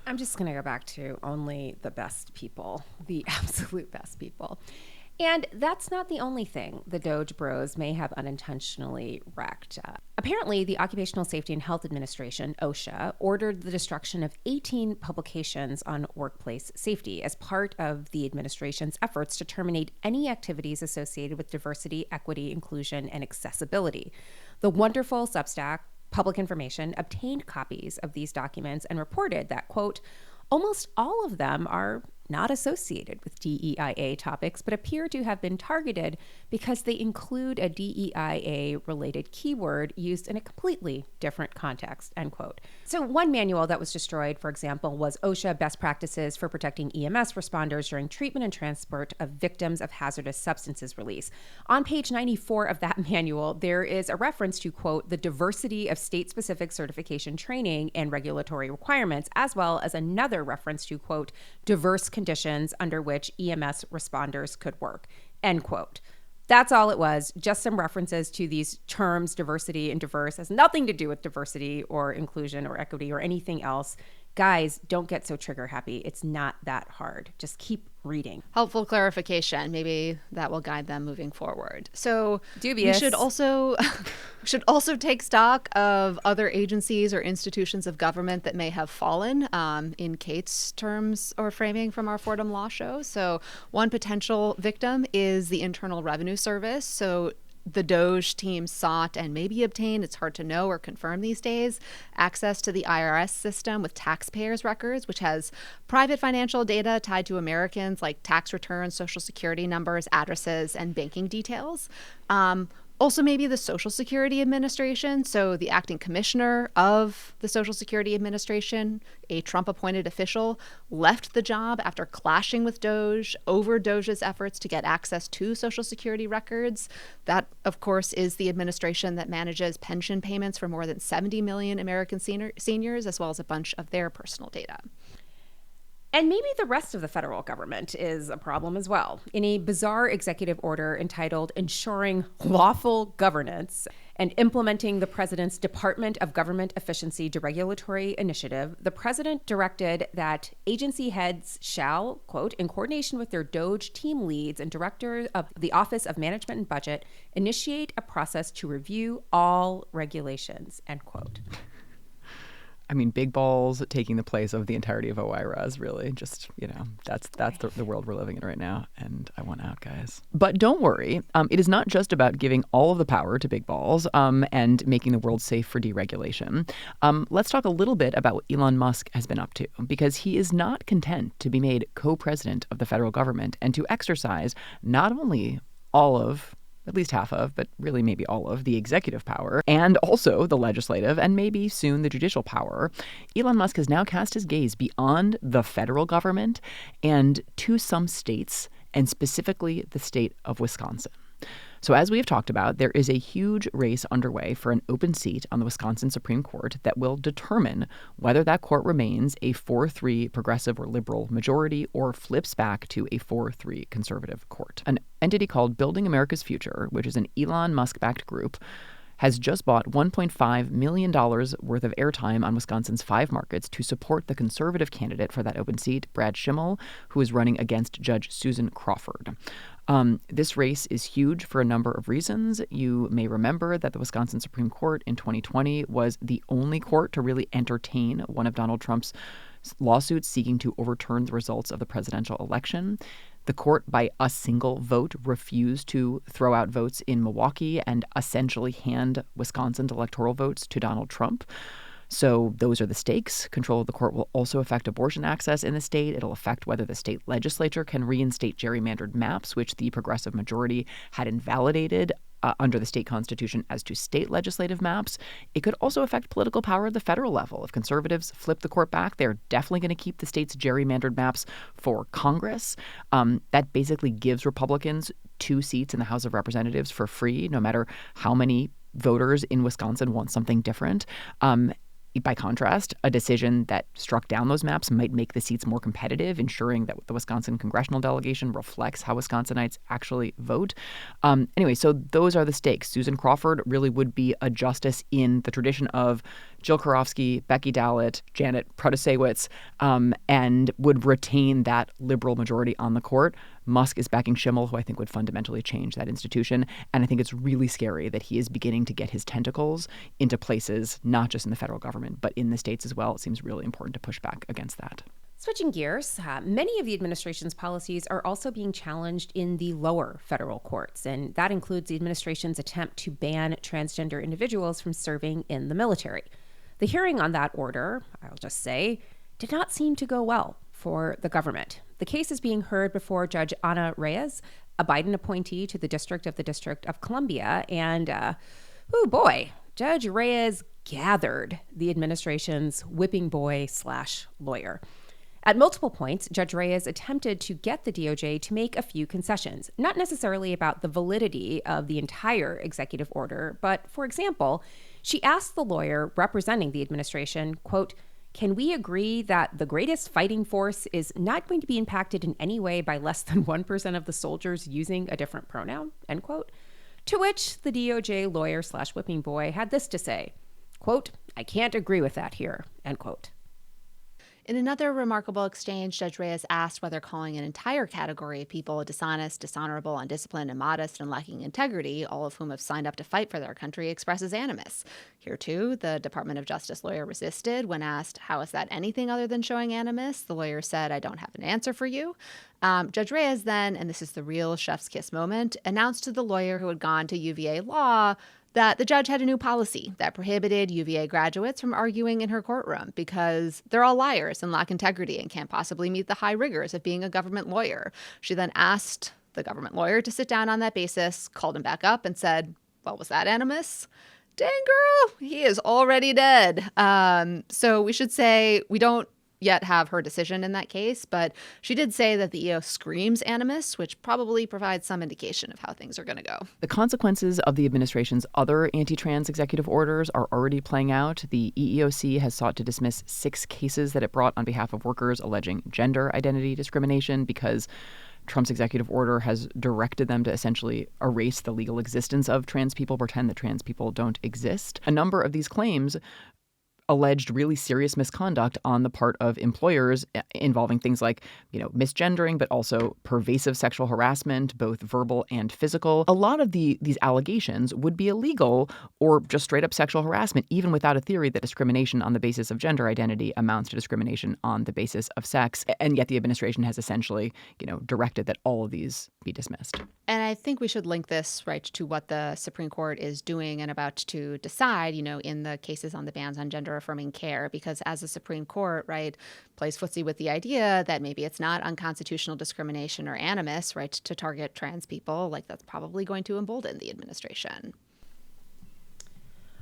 I'm just going to go back to only the best people, the absolute best people. And that's not the only thing the DOGE bros may have unintentionally wrecked. Apparently, the Occupational Safety and Health Administration, OSHA, ordered the destruction of 18 publications on workplace safety as part of the administration's efforts to terminate any activities associated with diversity, equity, inclusion, and accessibility. The wonderful Substack Public Information obtained copies of these documents and reported that, quote, almost all of them are not associated with DEIA topics, but appear to have been targeted because they include a DEIA-related keyword used in a completely different context, end quote. So one manual that was destroyed, for example, was OSHA Best Practices for Protecting EMS Responders During Treatment and Transport of Victims of Hazardous Substances Release. On page 94 of that manual, there is a reference to, quote, the diversity of state-specific certification training and regulatory requirements, as well as another reference to, quote, diverse conditions under which EMS responders could work, end quote. That's all it was, just some references to these terms, diversity and diverse. Has nothing to do with diversity or inclusion or equity or anything else. Guys, don't get so trigger happy. It's not that hard. Just keep reading. Helpful clarification. Maybe that will guide them moving forward. So dubious. We should also take stock of other agencies or institutions of government that may have fallen in Kate's terms or framing from our Fordham Law Show. So one potential victim is the Internal Revenue Service. So the DOGE team sought and maybe obtained, it's hard to know or confirm these days, access to the IRS system with taxpayers' records, which has private financial data tied to Americans like tax returns, social security numbers, addresses, and banking details. Also, maybe the Social Security Administration. So the acting commissioner of the Social Security Administration, a Trump-appointed official, left the job after clashing with DOGE over DOGE's efforts to get access to Social Security records. That, of course, is the administration that manages pension payments for more than 70 million American seniors, as well as a bunch of their personal data. And maybe the rest of the federal government is a problem as well. In a bizarre executive order entitled Ensuring Lawful Governance and Implementing the President's Department of Government Efficiency Deregulatory Initiative, the president directed that agency heads shall, quote, in coordination with their DOGE team leads and director of the Office of Management and Budget, initiate a process to review all regulations, end quote. I mean, big balls taking the place of the entirety of OIRA is really just, that's the world we're living in right now. And I want out, guys. But don't worry. It is not just about giving all of the power to big balls and making the world safe for deregulation. Let's talk a little bit about what Elon Musk has been up to, because he is not content to be made co-president of the federal government and to exercise not only all of, at least half of, but really maybe all of the executive power, and also the legislative, and maybe soon the judicial power. Elon Musk has now cast his gaze beyond the federal government and to some states, and specifically the state of Wisconsin. So as we have talked about, there is a huge race underway for an open seat on the Wisconsin Supreme Court that will determine whether that court remains a 4-3 progressive or liberal majority or flips back to a 4-3 conservative court. An entity called Building America's Future, which is an Elon Musk-backed group, has just bought $1.5 million worth of airtime on Wisconsin's 5 markets to support the conservative candidate for that open seat, Brad Schimmel, who is running against Judge Susan Crawford. This race is huge for a number of reasons. You may remember that the Wisconsin Supreme Court in 2020 was the only court to really entertain one of Donald Trump's lawsuits seeking to overturn the results of the presidential election. The court, by a single vote, refused to throw out votes in Milwaukee and essentially hand Wisconsin's electoral votes to Donald Trump. So those are the stakes. Control of the court will also affect abortion access in the state. It'll affect whether the state legislature can reinstate gerrymandered maps, which the progressive majority had invalidated under the state constitution as to state legislative maps. It could also affect political power at the federal level. If conservatives flip the court back, they're definitely going to keep the state's gerrymandered maps for Congress. That basically gives Republicans 2 seats in the House of Representatives for free, no matter how many voters in Wisconsin want something different. By contrast, a decision that struck down those maps might make the seats more competitive, ensuring that the Wisconsin congressional delegation reflects how Wisconsinites actually vote. Anyway, so those are the stakes. Susan Crawford really would be a justice in the tradition of Jill Karofsky, Becky Dallett, Janet Protasiewicz, and would retain that liberal majority on the court. Musk is backing Schimmel, who I think would fundamentally change that institution. And I think it's really scary that he is beginning to get his tentacles into places, not just in the federal government, but in the states as well. It seems really important to push back against that. Switching gears, many of the administration's policies are also being challenged in the lower federal courts, and that includes the administration's attempt to ban transgender individuals from serving in the military. The hearing on that order, I'll just say, did not seem to go well for the government. The case is being heard before Judge Ana Reyes, a Biden appointee to the District of Columbia, and oh boy, Judge Reyes gathered the administration's whipping boy/lawyer. At multiple points, Judge Reyes attempted to get the DOJ to make a few concessions, not necessarily about the validity of the entire executive order, but, for example, she asked the lawyer representing the administration, quote, "Can we agree that the greatest fighting force is not going to be impacted in any way by less than 1% of the soldiers using a different pronoun?" End quote. To which the DOJ lawyer/whipping boy had this to say, quote, "I can't agree with that here," end quote. In another remarkable exchange, Judge Reyes asked whether calling an entire category of people dishonest, dishonorable, undisciplined, immodest, and lacking integrity, all of whom have signed up to fight for their country, expresses animus. Here, too, the Department of Justice lawyer resisted when asked, "How is that anything other than showing animus?" The lawyer said, "I don't have an answer for you." Judge Reyes then, and this is the real chef's kiss moment, announced to the lawyer who had gone to UVA law that the judge had a new policy that prohibited UVA graduates from arguing in her courtroom because they're all liars and lack integrity and can't possibly meet the high rigors of being a government lawyer. She then asked the government lawyer to sit down on that basis, called him back up and said, "Well, was that animus?" Dang, girl, he is already dead. So we should say we don't yet have her decision in that case, but she did say that the EO screams animus, which probably provides some indication of how things are going to go. The consequences of the administration's other anti-trans executive orders are already playing out. The EEOC has sought to dismiss 6 cases that it brought on behalf of workers alleging gender identity discrimination because Trump's executive order has directed them to essentially erase the legal existence of trans people, pretend that trans people don't exist. A number of these claims alleged really serious misconduct on the part of employers involving things like, misgendering, but also pervasive sexual harassment, both verbal and physical. A lot of these allegations would be illegal or just straight up sexual harassment, even without a theory that discrimination on the basis of gender identity amounts to discrimination on the basis of sex. And yet the administration has essentially, directed that all of these be dismissed. And I think we should link this right to what the Supreme Court is doing and about to decide, in the cases on the bans on gender affirming care, because as the Supreme Court, right, plays footsie with the idea that maybe it's not unconstitutional discrimination or animus, right, to target trans people, like that's probably going to embolden the administration.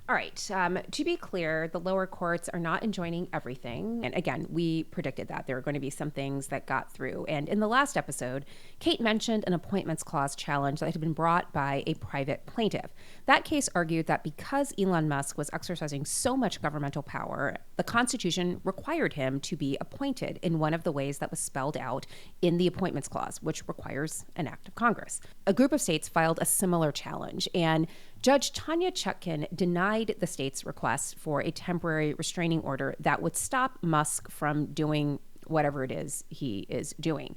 All right. To be clear, the lower courts are not enjoining everything. And again, we predicted that there are going to be some things that got through. And in the last episode, Kate mentioned an appointments clause challenge that had been brought by a private plaintiff. That case argued that because Elon Musk was exercising so much governmental power, the Constitution required him to be appointed in one of the ways that was spelled out in the appointments clause, which requires an act of Congress. A group of states filed a similar challenge, and Judge Tanya Chutkan denied the state's request for a temporary restraining order that would stop Musk from doing whatever it is he is doing.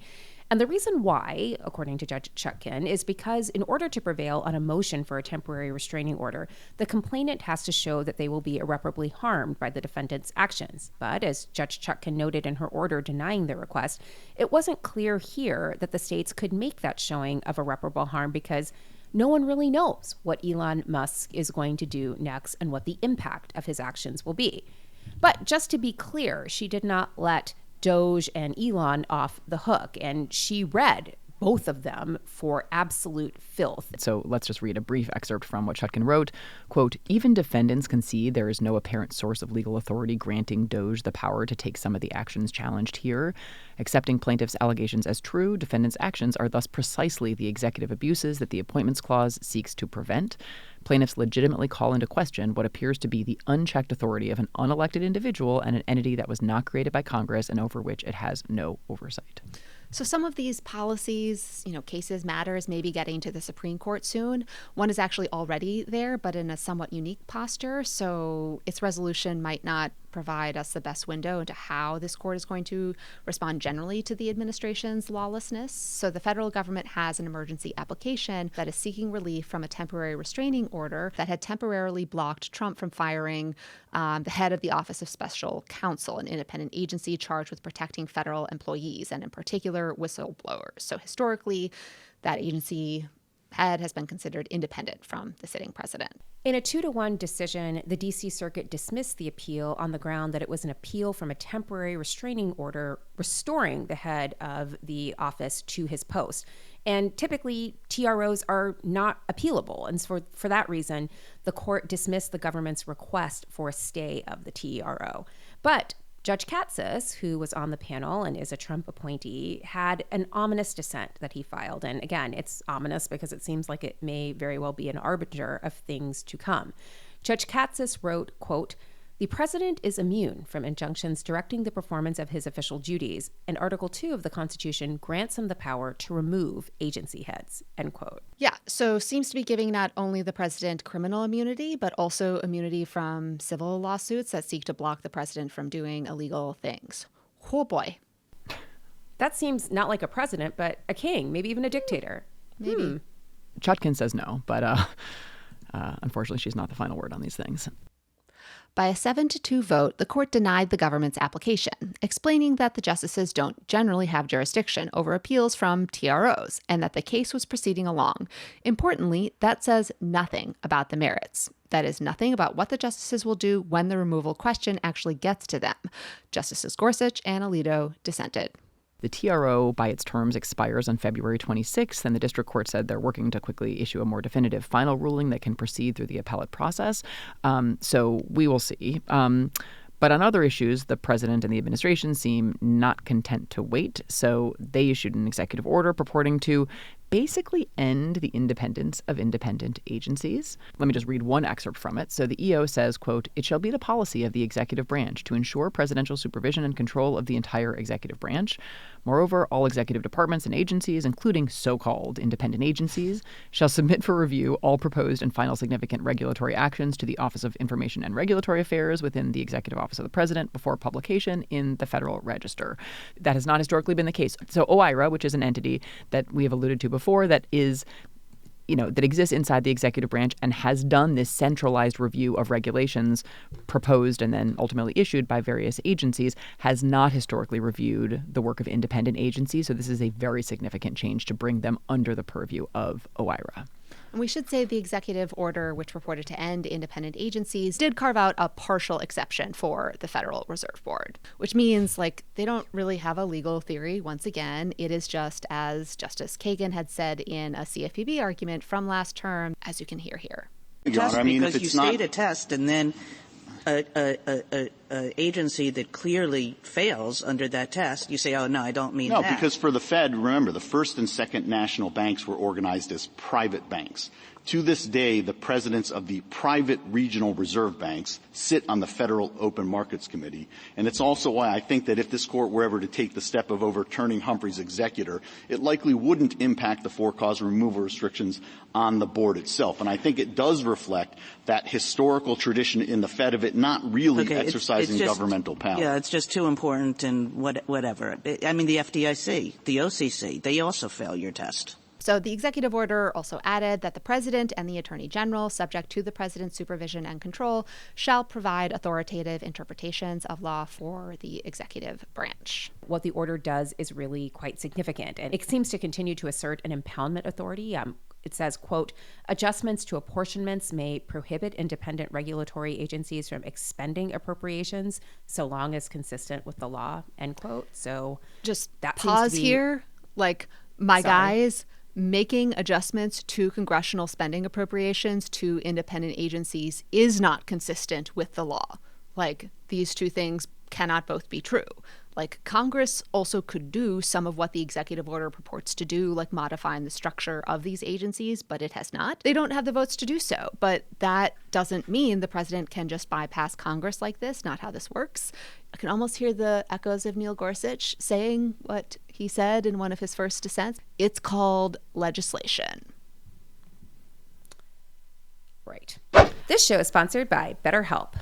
And the reason why, according to Judge Chutkan, is because in order to prevail on a motion for a temporary restraining order, the complainant has to show that they will be irreparably harmed by the defendant's actions. But as Judge Chutkan noted in her order denying the request, it wasn't clear here that the states could make that showing of irreparable harm because no one really knows what Elon Musk is going to do next and what the impact of his actions will be. But just to be clear, she did not let DOGE and Elon off the hook, and she read both of them for absolute filth. So let's just read a brief excerpt from what Chutkan wrote. Quote, even defendants concede there is no apparent source of legal authority granting DOGE the power to take some of the actions challenged here. Accepting plaintiffs' allegations as true, defendants' actions are thus precisely the executive abuses that the Appointments Clause seeks to prevent. Plaintiffs legitimately call into question what appears to be the unchecked authority of an unelected individual and an entity that was not created by Congress and over which it has no oversight. So some of these policies, cases, matters may be getting to the Supreme Court soon. One is actually already there, but in a somewhat unique posture. So its resolution might not provide us the best window into how this court is going to respond generally to the administration's lawlessness. So the federal government has an emergency application that is seeking relief from a temporary restraining order that had temporarily blocked Trump from firing the head of the Office of Special Counsel, an independent agency charged with protecting federal employees and in particular whistleblowers. So historically, that agency head has been considered independent from the sitting president. In a 2-1 decision, the D.C. Circuit dismissed the appeal on the ground that it was an appeal from a temporary restraining order restoring the head of the office to his post. And typically, TROs are not appealable. And for that reason, the court dismissed the government's request for a stay of the TRO. But Judge Katsas, who was on the panel and is a Trump appointee, had an ominous dissent that he filed. And again, it's ominous because it seems like it may very well be an arbiter of things to come. Judge Katsas wrote, quote, the president is immune from injunctions directing the performance of his official duties, and Article 2 of the Constitution grants him the power to remove agency heads, end quote. Yeah, so seems to be giving not only the president criminal immunity, but also immunity from civil lawsuits that seek to block the president from doing illegal things. Oh boy. That seems not like a president, but a king, maybe even a dictator. Maybe. Chutkan says no, but unfortunately she's not the final word on these things. By a 7-2 vote, the court denied the government's application, explaining that the justices don't generally have jurisdiction over appeals from TROs and that the case was proceeding along. Importantly, that says nothing about the merits. That is nothing about what the justices will do when the removal question actually gets to them. Justices Gorsuch and Alito dissented. The TRO, by its terms, expires on February 26th, and the district court said they're working to quickly issue a more definitive final ruling that can proceed through the appellate process. So we will see. But on other issues, the president and the administration seem not content to wait. So they issued an executive order purporting to basically end the independence of independent agencies. Let me just read one excerpt from it. So the EO says, quote, it shall be the policy of the executive branch to ensure presidential supervision and control of the entire executive branch. Moreover, all executive departments and agencies, including so-called independent agencies, shall submit for review all proposed and final significant regulatory actions to the Office of Information and Regulatory Affairs within the Executive Office of the President before publication in the Federal Register. That has not historically been the case. So OIRA, which is an entity that we have alluded to before, that is, that exists inside the executive branch and has done this centralized review of regulations proposed and then ultimately issued by various agencies, has not historically reviewed the work of independent agencies. So this is a very significant change to bring them under the purview of OIRA. And we should say the executive order, which purported to end independent agencies, did carve out a partial exception for the Federal Reserve Board, which means they don't really have a legal theory. Once again, it is just as Justice Kagan had said in a CFPB argument from last term, as you can hear here. Because you state a test and then a agency that clearly fails under that test, you say, oh, no, I don't mean that. No, because for the Fed, remember, the first and second national banks were organized as private banks. To this day, the presidents of the private regional reserve banks sit on the Federal Open Markets Committee. And it's also why I think that if this court were ever to take the step of overturning Humphrey's executor, it likely wouldn't impact the for-cause removal restrictions on the board itself. And I think it does reflect that historical tradition in the Fed of it not really exercising governmental power. Yeah, it's just too important and whatever. I mean, the FDIC, the OCC, they also fail your test. So the executive order also added that the president and the attorney general, subject to the president's supervision and control, shall provide authoritative interpretations of law for the executive branch. What the order does is really quite significant, and it seems to continue to assert an impoundment authority. It says, quote, adjustments to apportionments may prohibit independent regulatory agencies from expending appropriations so long as consistent with the law, end quote. So just that pause here. My Sorry. guys, making adjustments to congressional spending appropriations to independent agencies is not consistent with the law. Like, these two things cannot both be true. Like, Congress also could do some of what the executive order purports to do, like modifying the structure of these agencies, but it has not. They don't have the votes to do so. But that doesn't mean the president can just bypass Congress like this. Not how this works. I can almost hear the echoes of Neil Gorsuch saying what he said in one of his first dissents. It's called legislation. Right. This show is sponsored by BetterHelp.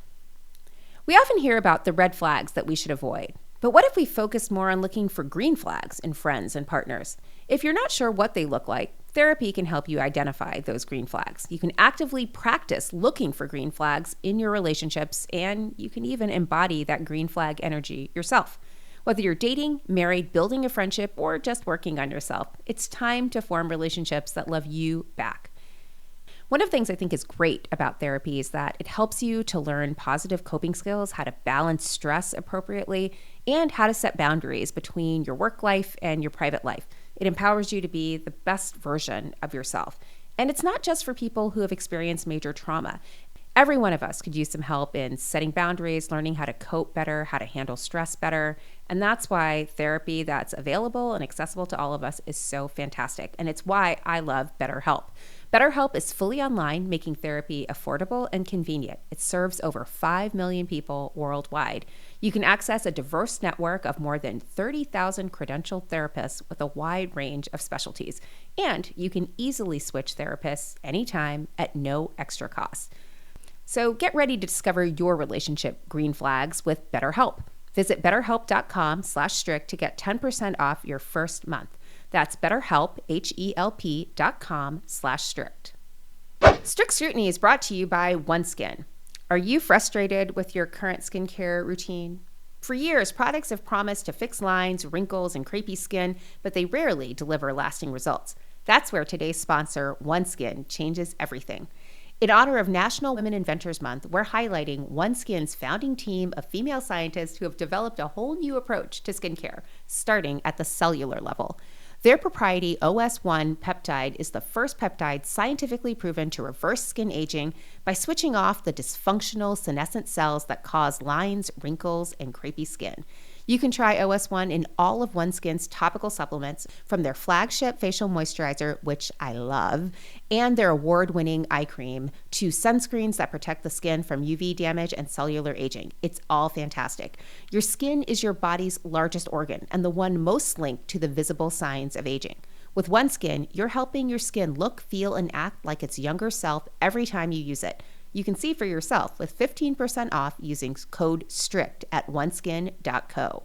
We often hear about the red flags that we should avoid. But what if we focus more on looking for green flags in friends and partners? If you're not sure what they look like, therapy can help you identify those green flags. You can actively practice looking for green flags in your relationships, and you can even embody that green flag energy yourself. Whether you're dating, married, building a friendship, or just working on yourself, it's time to form relationships that love you back. One of the things I think is great about therapy is that it helps you to learn positive coping skills, how to balance stress appropriately, and how to set boundaries between your work life and your private life. It empowers you to be the best version of yourself. And it's not just for people who have experienced major trauma. Every one of us could use some help in setting boundaries, learning how to cope better, how to handle stress better. And that's why therapy that's available and accessible to all of us is so fantastic. And it's why I love BetterHelp. BetterHelp is fully online, making therapy affordable and convenient. It serves over 5 million people worldwide. You can access a diverse network of more than 30,000 credentialed therapists with a wide range of specialties. And you can easily switch therapists anytime at no extra cost. So get ready to discover your relationship green flags with BetterHelp. Visit betterhelp.com/strict to get 10% off your first month. That's BetterHelp, HELP.com/strict. Strict Scrutiny is brought to you by OneSkin. Are you frustrated with your current skincare routine? For years, products have promised to fix lines, wrinkles, and crepey skin, but they rarely deliver lasting results. That's where today's sponsor, OneSkin, changes everything. In honor of National Women Inventors Month, we're highlighting OneSkin's founding team of female scientists who have developed a whole new approach to skincare, starting at the cellular level. Their proprietary OS1 peptide is the first peptide scientifically proven to reverse skin aging by switching off the dysfunctional senescent cells that cause lines, wrinkles, and crepey skin. You can try OS1 in all of OneSkin's topical supplements, from their flagship facial moisturizer, which I love, and their award-winning eye cream, to sunscreens that protect the skin from UV damage and cellular aging. It's all fantastic. Your skin is your body's largest organ and the one most linked to the visible signs of aging. With OneSkin, you're helping your skin look, feel, and act like its younger self every time you use it. You can see for yourself with 15% off using code STRICT at oneskin.co.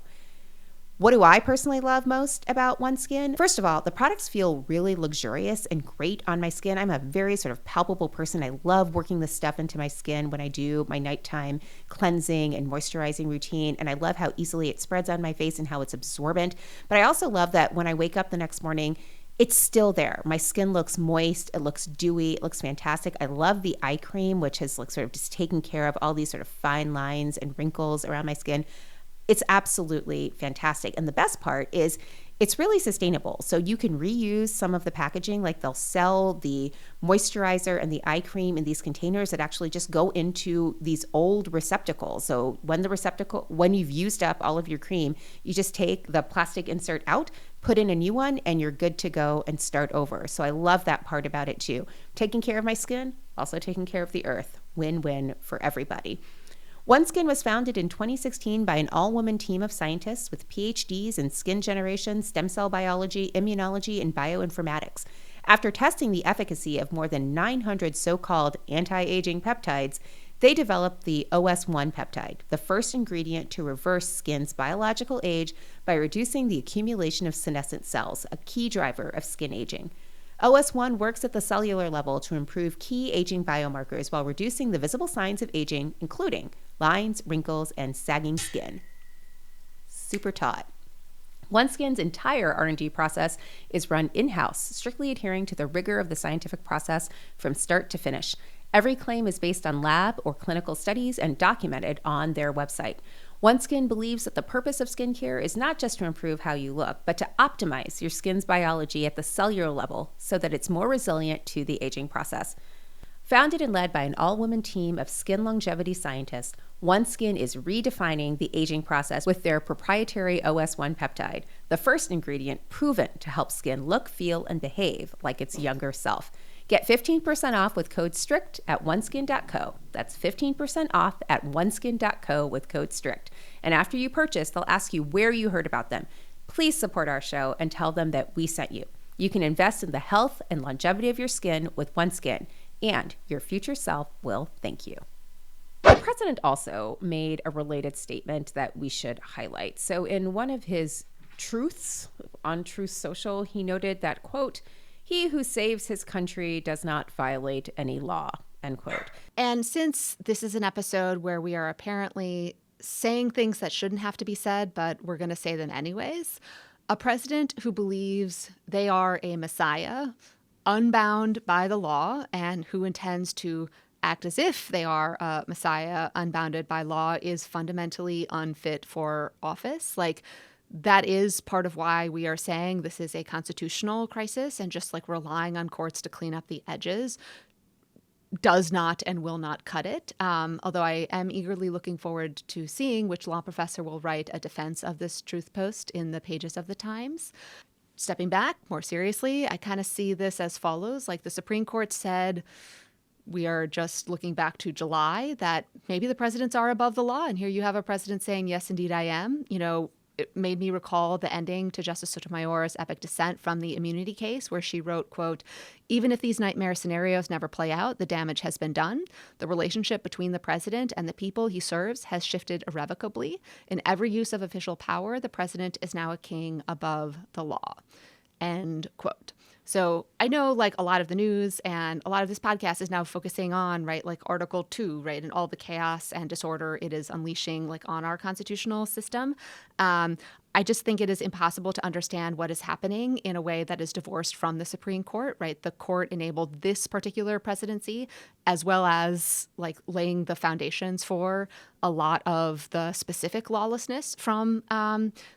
What do I personally love most about OneSkin? First of all, the products feel really luxurious and great on my skin. I'm a very sort of palpable person. I love working this stuff into my skin when I do my nighttime cleansing and moisturizing routine. And I love how easily it spreads on my face and how it's absorbent. But I also love that when I wake up the next morning, it's still there. My skin looks moist. It looks dewy. It looks fantastic. I love the eye cream, which has like sort of just taken care of all these sort of fine lines and wrinkles around my skin. It's absolutely fantastic. And the best part is it's really sustainable. So you can reuse some of the packaging, like they'll sell the moisturizer and the eye cream in these containers that actually just go into these old receptacles. So when you've used up all of your cream, you just take the plastic insert out, put in a new one, and you're good to go and start over. So I love that part about it too. Taking care of my skin, also taking care of the earth. Win-win for everybody. OneSkin was founded in 2016 by an all-woman team of scientists with PhDs in skin generation, stem cell biology, immunology, and bioinformatics. After testing the efficacy of more than 900 so-called anti-aging peptides, they developed the OS1 peptide, the first ingredient to reverse skin's biological age by reducing the accumulation of senescent cells, a key driver of skin aging. OS1 works at the cellular level to improve key aging biomarkers while reducing the visible signs of aging, including lines, wrinkles, and sagging skin. Super taut. OneSkin's entire R&D process is run in-house, strictly adhering to the rigor of the scientific process from start to finish. Every claim is based on lab or clinical studies and documented on their website. OneSkin believes that the purpose of skincare is not just to improve how you look, but to optimize your skin's biology at the cellular level so that it's more resilient to the aging process. Founded and led by an all-woman team of skin longevity scientists, OneSkin is redefining the aging process with their proprietary OS1 peptide, the first ingredient proven to help skin look, feel, and behave like its younger self. Get 15% off with code STRICT at oneskin.co. That's 15% off at oneskin.co with code STRICT. And after you purchase, they'll ask you where you heard about them. Please support our show and tell them that we sent you. You can invest in the health and longevity of your skin with OneSkin, and your future self will thank you. The president also made a related statement that we should highlight. So in one of his truths on Truth Social, he noted that, quote, "He who saves his country does not violate any law," end quote. And since this is an episode where we are apparently saying things that shouldn't have to be said, but we're going to say them anyways, a president who believes they are a messiah, unbound by the law, and who intends to act as if they are a messiah unbounded by law is fundamentally unfit for office. Like, that is part of why we are saying this is a constitutional crisis, and just like relying on courts to clean up the edges does not and will not cut it. Although I am eagerly looking forward to seeing which law professor will write a defense of this truth post in the pages of the Times. Stepping back more seriously, I kind of see this as follows. Like, the Supreme Court said, we are just looking back to July, that maybe the presidents are above the law. And here you have a president saying, yes, indeed, I am. You know, it made me recall the ending to Justice Sotomayor's epic dissent from the immunity case, where she wrote, quote, "Even if these nightmare scenarios never play out, the damage has been done. The relationship between the president and the people he serves has shifted irrevocably. In every use of official power, the president is now a king above the law," end quote. So I know, like, a lot of the news and a lot of this podcast is now focusing on, right, like Article 2, right, and all the chaos and disorder it is unleashing, like, on our constitutional system. I just think it is impossible to understand what is happening in a way that is divorced from the Supreme Court, right? The court enabled this particular presidency, as well as, like, laying the foundations for a lot of the specific lawlessness from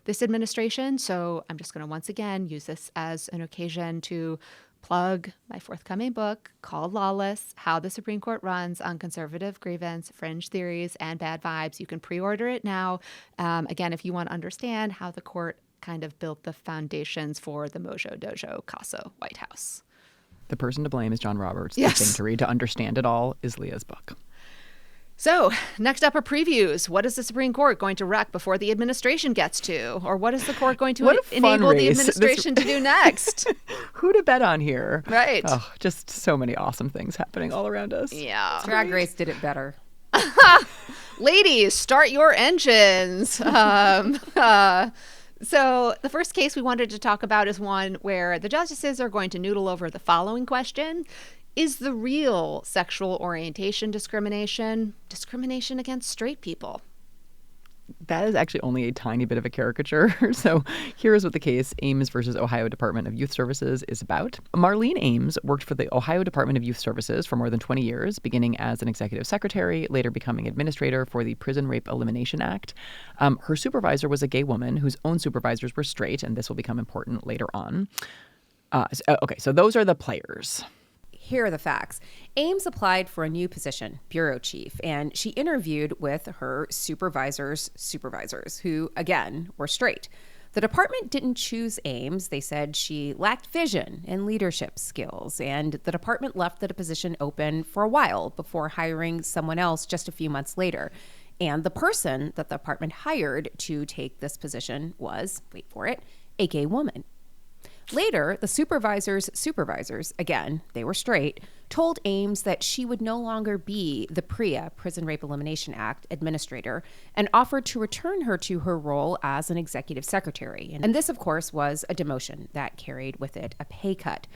this administration. So I'm just going to once again use this as an occasion to plug my forthcoming book called Lawless: How the Supreme Court Runs on Conservative Grievance, Fringe Theories, and Bad Vibes. You can pre-order it now. Again, if you want to understand how the court kind of built the foundations for the Mojo Dojo Casa White House. The person to blame is John Roberts. Yes. The thing to read to understand it all is Leah's book. So next up are previews. What is the Supreme Court going to wreck before the administration gets to? Or what is the court going to enable the administration to do next? Who to bet on here? Right. Oh, just so many awesome things happening all around us. Yeah. Drag Race did it better. Ladies, start your engines. So the first case we wanted to talk about is one where the justices are going to noodle over the following question. Is the real sexual orientation discrimination against straight people? That is actually only a tiny bit of a caricature. So here's what the case, Ames versus Ohio Department of Youth Services, is about. Marlene Ames worked for the Ohio Department of Youth Services for more than 20 years, beginning as an executive secretary, later becoming administrator for the Prison Rape Elimination Act. Her supervisor was a gay woman whose own supervisors were straight, and this will become important later on. So those are the players. Here are the facts. Ames applied for a new position, bureau chief, and she interviewed with her supervisors, who, again, were straight. The department didn't choose Ames. They said she lacked vision and leadership skills, and the department left the position open for a while before hiring someone else just a few months later. And the person that the department hired to take this position was, wait for it, a gay woman. Later, the supervisors, again, they were straight, told Ames that she would no longer be the PREA, Prison Rape Elimination Act, administrator, and offered to return her to her role as an executive secretary. And this, of course, was a demotion that carried with it a pay cut.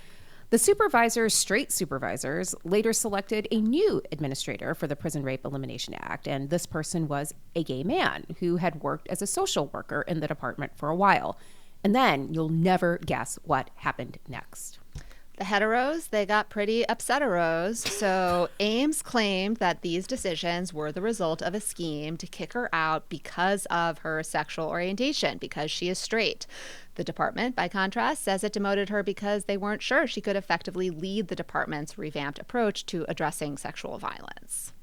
The straight supervisors, later selected a new administrator for the Prison Rape Elimination Act, and this person was a gay man who had worked as a social worker in the department for a while. And then you'll never guess what happened next. The heteros, they got pretty upsetteros. So Ames claimed that these decisions were the result of a scheme to kick her out because of her sexual orientation, because she is straight. The department, by contrast, says it demoted her because they weren't sure she could effectively lead the department's revamped approach to addressing sexual violence.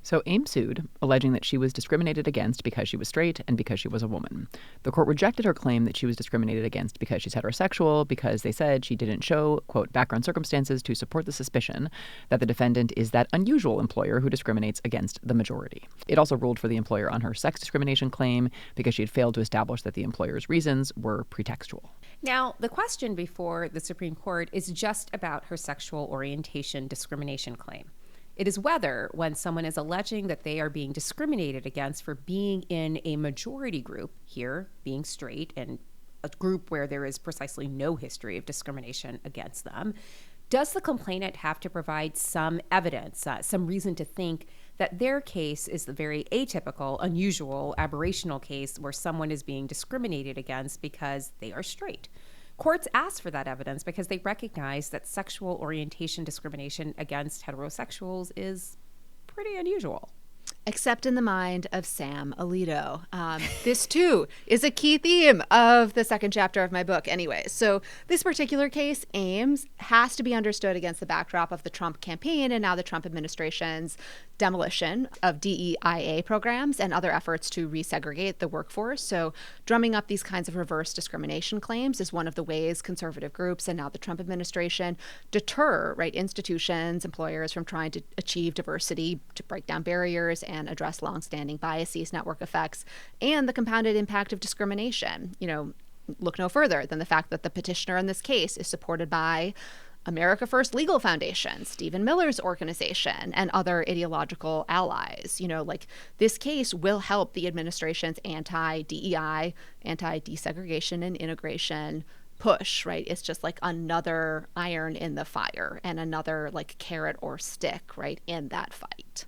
So Ames sued, alleging that she was discriminated against because she was straight and because she was a woman. The court rejected her claim that she was discriminated against because she's heterosexual, because they said she didn't show, quote, background circumstances to support the suspicion that the defendant is that unusual employer who discriminates against the majority. It also ruled for the employer on her sex discrimination claim because she had failed to establish that the employer's reasons were pretextual. Now, the question before the Supreme Court is just about her sexual orientation discrimination claim. It is whether, when someone is alleging that they are being discriminated against for being in a majority group, here being straight, and a group where there is precisely no history of discrimination against them, does the complainant have to provide some evidence, some reason to think that their case is the very atypical, unusual, aberrational case where someone is being discriminated against because they are straight? Courts ask for that evidence because they recognize that sexual orientation discrimination against heterosexuals is pretty unusual. Except in the mind of Sam Alito. This, too, is a key theme of the second chapter of my book anyway. So this particular case, Ames, has to be understood against the backdrop of the Trump campaign and now the Trump administration's demolition of DEIA programs and other efforts to resegregate the workforce. So drumming up these kinds of reverse discrimination claims is one of the ways conservative groups and now the Trump administration deter, right, institutions, employers from trying to achieve diversity, to break down barriers and address longstanding biases, network effects, and the compounded impact of discrimination. You know, look no further than the fact that the petitioner in this case is supported by America First Legal Foundation, Stephen Miller's organization, and other ideological allies. You know, like, this case will help the administration's anti-DEI, anti-desegregation and integration push, right? It's just like another iron in the fire and another like carrot or stick, right, in that fight.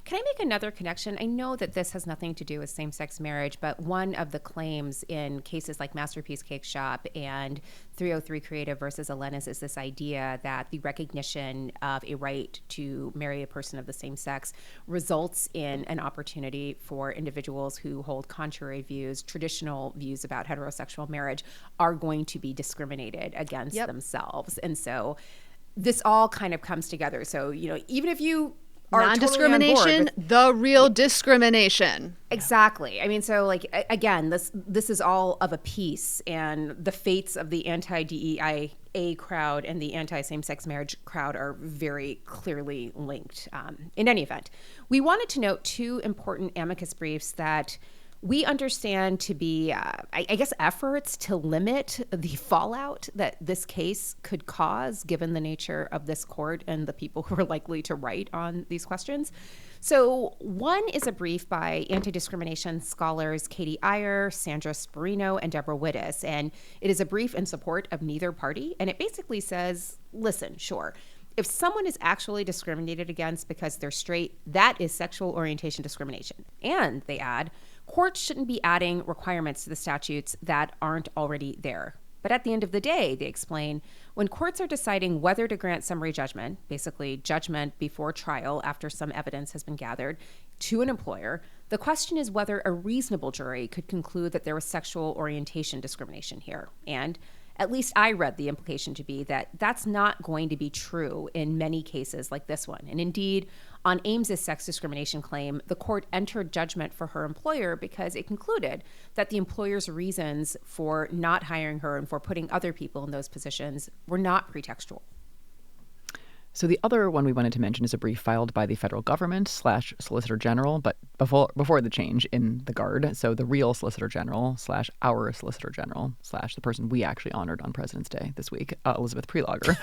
Can I make another connection? I know that this has nothing to do with same-sex marriage, but one of the claims in cases like Masterpiece Cake Shop and 303 Creative versus Elenis is this idea that the recognition of a right to marry a person of the same sex results in an opportunity for individuals who hold contrary views, traditional views about heterosexual marriage, are going to be discriminated against themselves. And so this all kind of comes together. So, you know, even if you non-discrimination, totally the real discrimination. Exactly. I mean, so like, again, this is all of a piece, and the fates of the anti-DEIA crowd and the anti-same-sex marriage crowd are very clearly linked. In any event, we wanted to note two important amicus briefs that we understand to be, I guess, efforts to limit the fallout that this case could cause, given the nature of this court and the people who are likely to write on these questions. So one is a brief by anti-discrimination scholars Katie Iyer, Sandra Sperino, and Deborah Wittes. And it is a brief in support of neither party. And it basically says, listen, sure, if someone is actually discriminated against because they're straight, that is sexual orientation discrimination. And they add, courts shouldn't be adding requirements to the statutes that aren't already there. But at the end of the day, they explain, when courts are deciding whether to grant summary judgment, basically judgment before trial after some evidence has been gathered, to an employer, the question is whether a reasonable jury could conclude that there was sexual orientation discrimination here. And at least I read the implication to be that that's not going to be true in many cases like this one. And indeed, on Ames's sex discrimination claim, the court entered judgment for her employer because it concluded that the employer's reasons for not hiring her and for putting other people in those positions were not pretextual. So the other one we wanted to mention is a brief filed by the federal government / Solicitor General, but before the change in the guard. So the real Solicitor General / our Solicitor General / the person we actually honored on President's Day this week, Elizabeth Prelogar.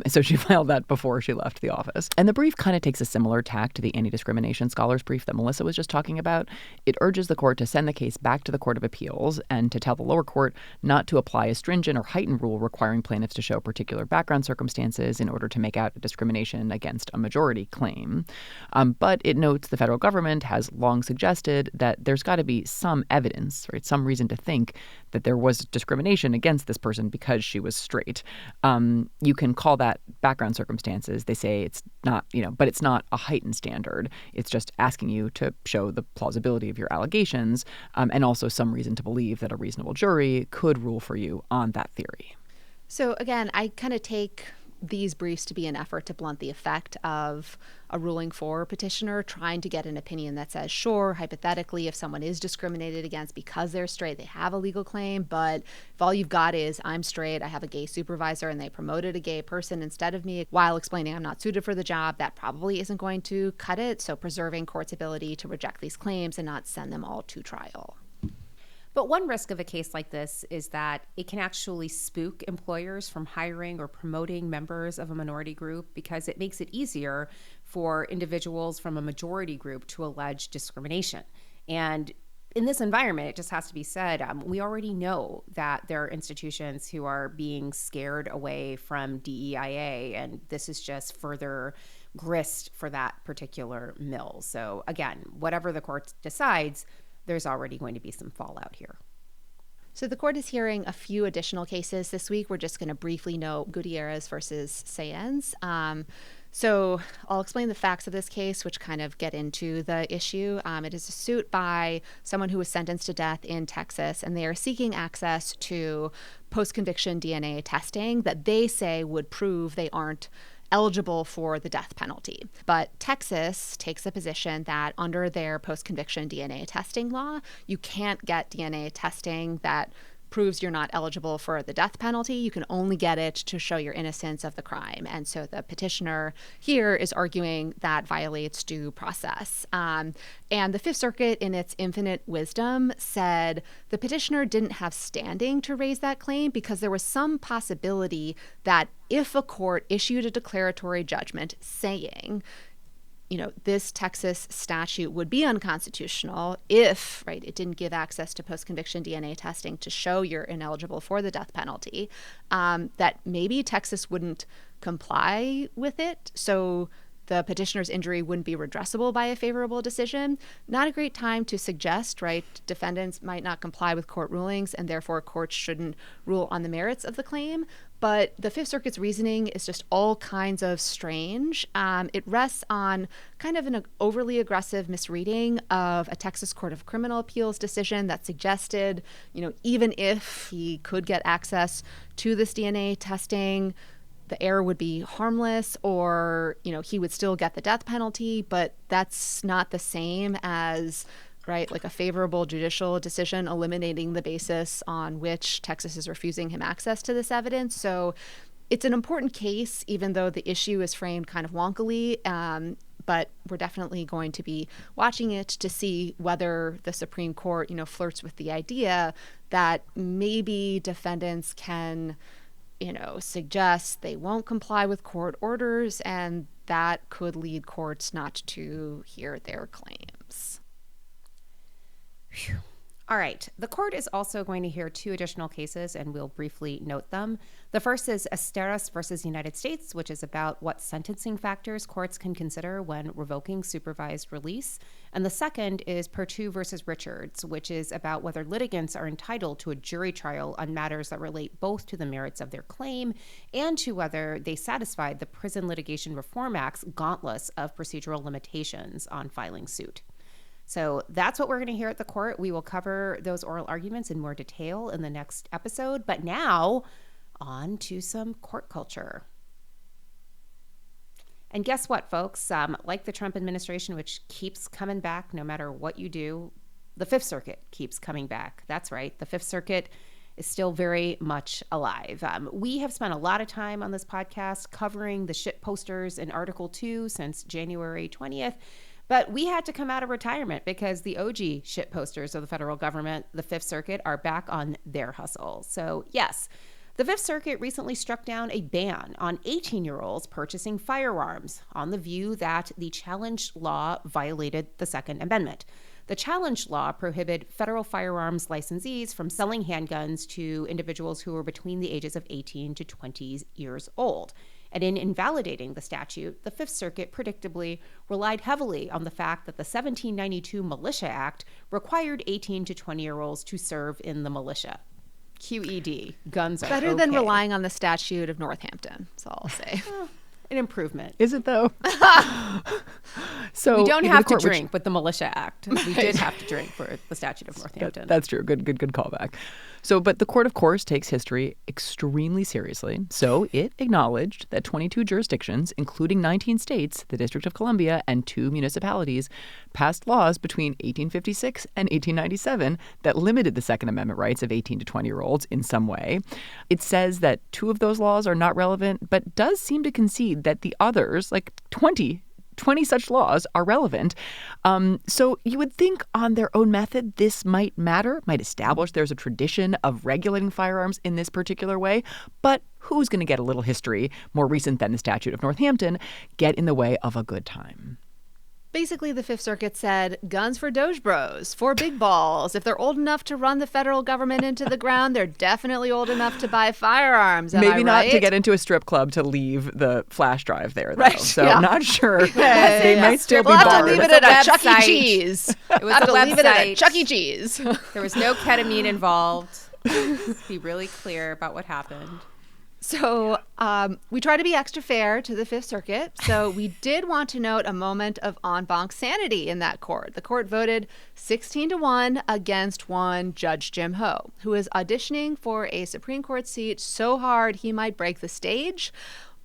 So she filed that before she left the office. And the brief kind of takes a similar tack to the anti-discrimination scholars brief that Melissa was just talking about. It urges the court to send the case back to the Court of Appeals and to tell the lower court not to apply a stringent or heightened rule requiring plaintiffs to show particular background circumstances in order to make out a discrimination against a majority claim. But it notes the federal government has long suggested that there's got to be some evidence, right, some reason to think that there was discrimination against this person because she was straight. You can call that background circumstances. They say it's not, but it's not a heightened standard. It's just asking you to show the plausibility of your allegations and also some reason to believe that a reasonable jury could rule for you on that theory. So again, I kind of take these briefs to be an effort to blunt the effect of a ruling for a petitioner trying to get an opinion that says, sure, hypothetically, if someone is discriminated against because they're straight, they have a legal claim. But if all you've got is, I'm straight, I have a gay supervisor, and they promoted a gay person instead of me while explaining I'm not suited for the job, that probably isn't going to cut it. So preserving courts' ability to reject these claims and not send them all to trial. But one risk of a case like this is that it can actually spook employers from hiring or promoting members of a minority group because it makes it easier for individuals from a majority group to allege discrimination. And in this environment, it just has to be said, we already know that there are institutions who are being scared away from DEIA, and this is just further grist for that particular mill. So again, whatever the court decides, there's already going to be some fallout here. So the court is hearing a few additional cases this week. We're just going to briefly note Gutierrez versus Saenz. So I'll explain the facts of this case, which kind of get into the issue. It is a suit by someone who was sentenced to death in Texas, and they are seeking access to post-conviction DNA testing that they say would prove they aren't eligible for the death penalty. But Texas takes a position that under their post-conviction DNA testing law, you can't get DNA testing that proves you're not eligible for the death penalty. You can only get it to show your innocence of the crime. And so the petitioner here is arguing that violates due process. And the Fifth Circuit, in its infinite wisdom, said the petitioner didn't have standing to raise that claim because there was some possibility that if a court issued a declaratory judgment saying, this Texas statute would be unconstitutional if, it didn't give access to post-conviction DNA testing to show you're ineligible for the death penalty, that maybe Texas wouldn't comply with it. So the petitioner's injury wouldn't be redressable by a favorable decision. Not a great time to suggest, defendants might not comply with court rulings and therefore courts shouldn't rule on the merits of the claim. But the Fifth Circuit's reasoning is just all kinds of strange. It rests on kind of an overly aggressive misreading of a Texas Court of Criminal Appeals decision that suggested, even if he could get access to this DNA testing, the error would be harmless or, he would still get the death penalty. But that's not the same as like a favorable judicial decision eliminating the basis on which Texas is refusing him access to this evidence. So it's an important case, even though the issue is framed kind of wonkily. But we're definitely going to be watching it to see whether the Supreme Court, flirts with the idea that maybe defendants can, suggest they won't comply with court orders, and that could lead courts not to hear their claims. All right. The court is also going to hear two additional cases, and we'll briefly note them. The first is Asteras versus United States, which is about what sentencing factors courts can consider when revoking supervised release. And the second is Pertu versus Richards, which is about whether litigants are entitled to a jury trial on matters that relate both to the merits of their claim and to whether they satisfied the Prison Litigation Reform Act's gauntlet of procedural limitations on filing suit. So that's what we're going to hear at the court. We will cover those oral arguments in more detail in the next episode. But now, on to some court culture. And guess what, folks? Like the Trump administration, which keeps coming back no matter what you do, the Fifth Circuit keeps coming back. That's right. The Fifth Circuit is still very much alive. We have spent a lot of time on this podcast covering the shit posters in Article 2 since January 20th. But we had to come out of retirement because the OG shit posters of the federal government, the Fifth Circuit, are back on their hustle. So yes, the Fifth Circuit recently struck down a ban on 18-year-olds purchasing firearms on the view that the challenged law violated the Second Amendment. The challenged law prohibited federal firearms licensees from selling handguns to individuals who were between the ages of 18 to 20 years old. And in invalidating the statute, the Fifth Circuit predictably relied heavily on the fact that the 1792 Militia Act required 18 to 20-year-olds to serve in the militia. QED, guns are Better okay. than relying on the statute of Northampton, that's all I'll say. An improvement. Is it, though? So We don't even have the to court, which- drink with the Militia Act. We did have to drink for the Statute of Northampton. That's true. Good callback. So, but the court, of course, takes history extremely seriously. So it acknowledged that 22 jurisdictions, including 19 states, the District of Columbia, and 2 municipalities, passed laws between 1856 and 1897 that limited the Second Amendment rights of 18 to 20-year-olds in some way. It says that 2 of those laws are not relevant, but does seem to concede that the others, like 20 such laws, are relevant. So you would think on their own method, this might matter, might establish there's a tradition of regulating firearms in this particular way. But who's going to get a little history more recent than the Statute of Northampton get in the way of a good time? Basically, the Fifth Circuit said, guns for Doge bros, for big balls. If they're old enough to run the federal government into the ground, they're definitely old enough to buy firearms. Am Maybe I not right? to get into a strip club to leave the flash drive there, though. Right, So yeah. I'm not sure. They might still be We'll have to barred. leave it It's at a a Chuck E. website. Cheese. It was have a to leave it at a website. Chuck E. Cheese. There was no ketamine involved. Let's be really clear about what happened. So we try to be extra fair to the Fifth Circuit. So we did want to note a moment of en banc sanity in that court. The court voted 16-1 against one Judge Jim Ho, who is auditioning for a Supreme Court seat so hard he might break the stage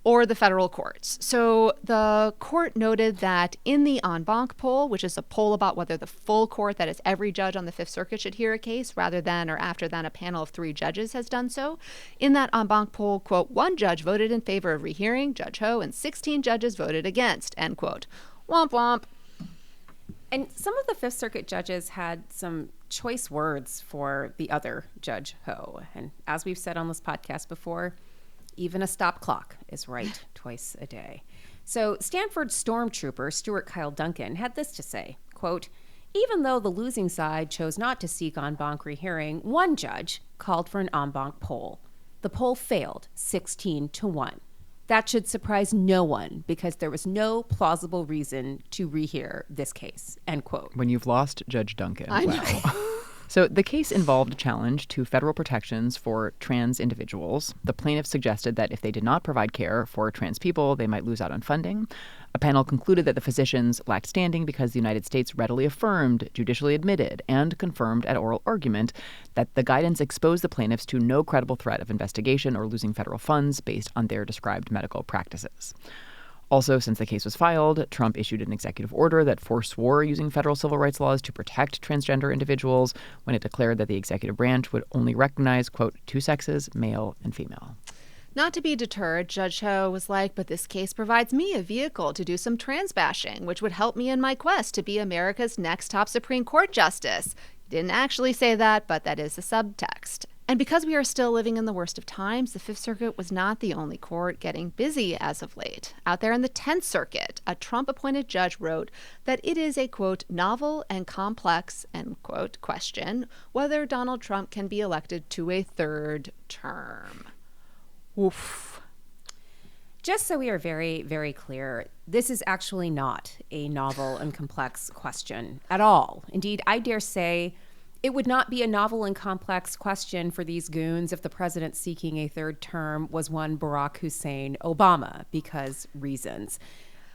or the federal courts. So the court noted that in the en banc poll, which is a poll about whether the full court, that is every judge on the Fifth Circuit, should hear a case rather than or after than a panel of 3 judges has done so. In that en banc poll, quote, 1 judge voted in favor of rehearing, Judge Ho, and 16 judges voted against, end quote. Womp womp. And some of the Fifth Circuit judges had some choice words for the other Judge Ho. And as we've said on this podcast before, even a stop clock is right twice a day. So Stanford stormtrooper Stuart Kyle Duncan had this to say, quote, even though the losing side chose not to seek en banc rehearing, one judge called for an en banc poll. The poll failed 16-1. That should surprise no one because there was no plausible reason to rehear this case, end quote. When you've lost Judge Duncan. I know. Wow. So the case involved a challenge to federal protections for trans individuals. The plaintiffs suggested that if they did not provide care for trans people, they might lose out on funding. A panel concluded that the physicians lacked standing because the United States readily affirmed, judicially admitted, and confirmed at oral argument that the guidance exposed the plaintiffs to no credible threat of investigation or losing federal funds based on their described medical practices. Also, since the case was filed, Trump issued an executive order that forswore using federal civil rights laws to protect transgender individuals when it declared that the executive branch would only recognize, quote, 2 sexes, male and female. Not to be deterred, Judge Ho was like, but this case provides me a vehicle to do some trans bashing, which would help me in my quest to be America's next top Supreme Court justice. Didn't actually say that, but that is the subtext. And because we are still living in the worst of times, the Fifth Circuit was not the only court getting busy as of late. Out there in the 10th Circuit, a Trump-appointed judge wrote that it is a, quote, novel and complex, end quote, question whether Donald Trump can be elected to a 3rd term. Oof. Just so we are very, very clear, this is actually not a novel and complex question at all. Indeed, I dare say it would not be a novel and complex question for these goons if the president seeking a 3rd term was one Barack Hussein Obama, because reasons.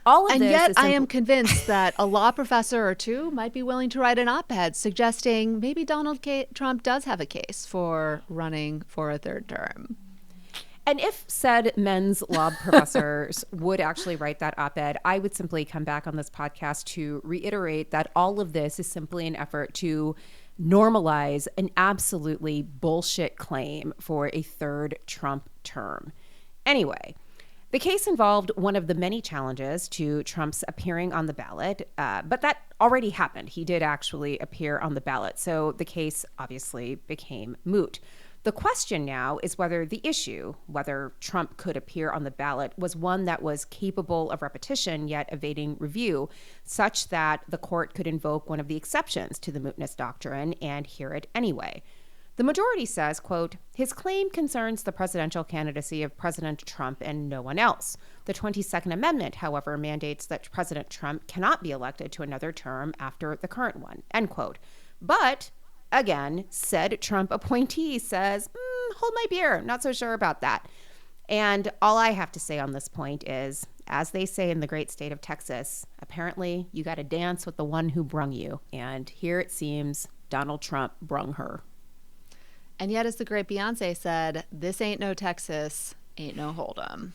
All of and this yet is I am convinced that a law professor or 2 might be willing to write an op-ed suggesting maybe Donald Trump does have a case for running for a 3rd term. And if said men's law professors would actually write that op-ed, I would simply come back on this podcast to reiterate that all of this is simply an effort to normalize an absolutely bullshit claim for a 3rd Trump term. Anyway, the case involved one of the many challenges to Trump's appearing on the ballot, but that already happened. He did actually appear on the ballot, so the case obviously became moot. The question now is whether the issue, whether Trump could appear on the ballot, was one that was capable of repetition yet evading review, such that the court could invoke one of the exceptions to the mootness doctrine and hear it anyway. The majority says, quote, his claim concerns the presidential candidacy of President Trump and no one else. The 22nd Amendment, however, mandates that President Trump cannot be elected to another term after the current one, end quote. But, again, said Trump appointee says, hold my beer, not so sure about that. And all I have to say on this point is, as they say in the great state of Texas, apparently you got to dance with the one who brung you. And here it seems Donald Trump brung her. And yet, as the great Beyonce said, this ain't no Texas, ain't no hold'em.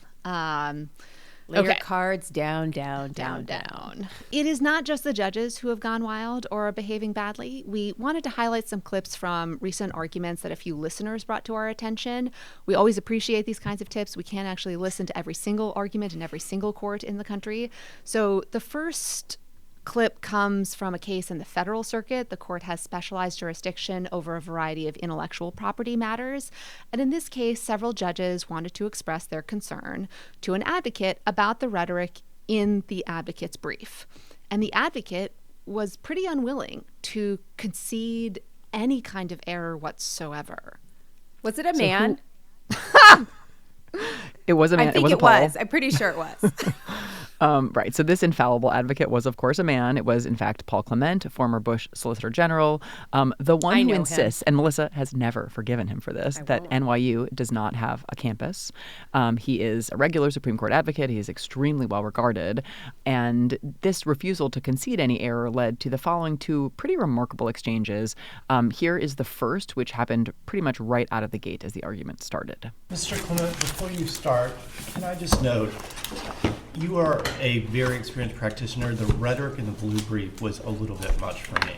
Lay your cards down, down, down, down. It is not just the judges who have gone wild or are behaving badly. We wanted to highlight some clips from recent arguments that a few listeners brought to our attention. We always appreciate these kinds of tips. We can't actually listen to every single argument in every single court in the country. So the first clip comes from a case in the federal circuit. The court has specialized jurisdiction over a variety of intellectual property matters. And in this case, several judges wanted to express their concern to an advocate about the rhetoric in the advocate's brief. And the advocate was pretty unwilling to concede any kind of error whatsoever. Was it a man? It was a man. I think it was. I'm pretty sure it was. Right. So this infallible advocate was, of course, a man. It was, in fact, Paul Clement, former Bush Solicitor General, the one who insists, and Melissa has never forgiven him for this, that NYU does not have a campus. He is a regular Supreme Court advocate. He is extremely well regarded. And this refusal to concede any error led to the following two pretty remarkable exchanges. Here is the first, which happened pretty much right out of the gate as the argument started. Mr. Clement, before you start, can I just note, you are a very experienced practitioner. The rhetoric in the blue brief was a little bit much for me.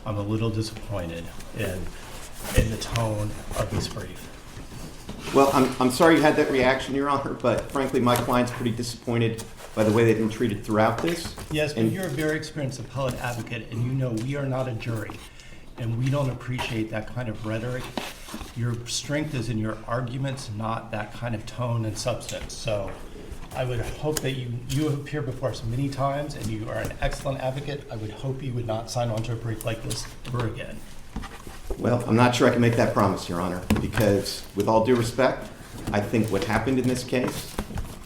I'm a little disappointed in the tone of this brief. Well, I'm sorry you had that reaction, Your Honor, but frankly, my client's pretty disappointed by the way they've been treated throughout this. Yes, but you're a very experienced appellate advocate, and you know we are not a jury, and we don't appreciate that kind of rhetoric. Your strength is in your arguments, not that kind of tone and substance. So I would hope that you have appeared before us many times, and you are an excellent advocate. I would hope you would not sign on to a brief like this ever again. Well, I'm not sure I can make that promise, Your Honor, because with all due respect, I think what happened in this case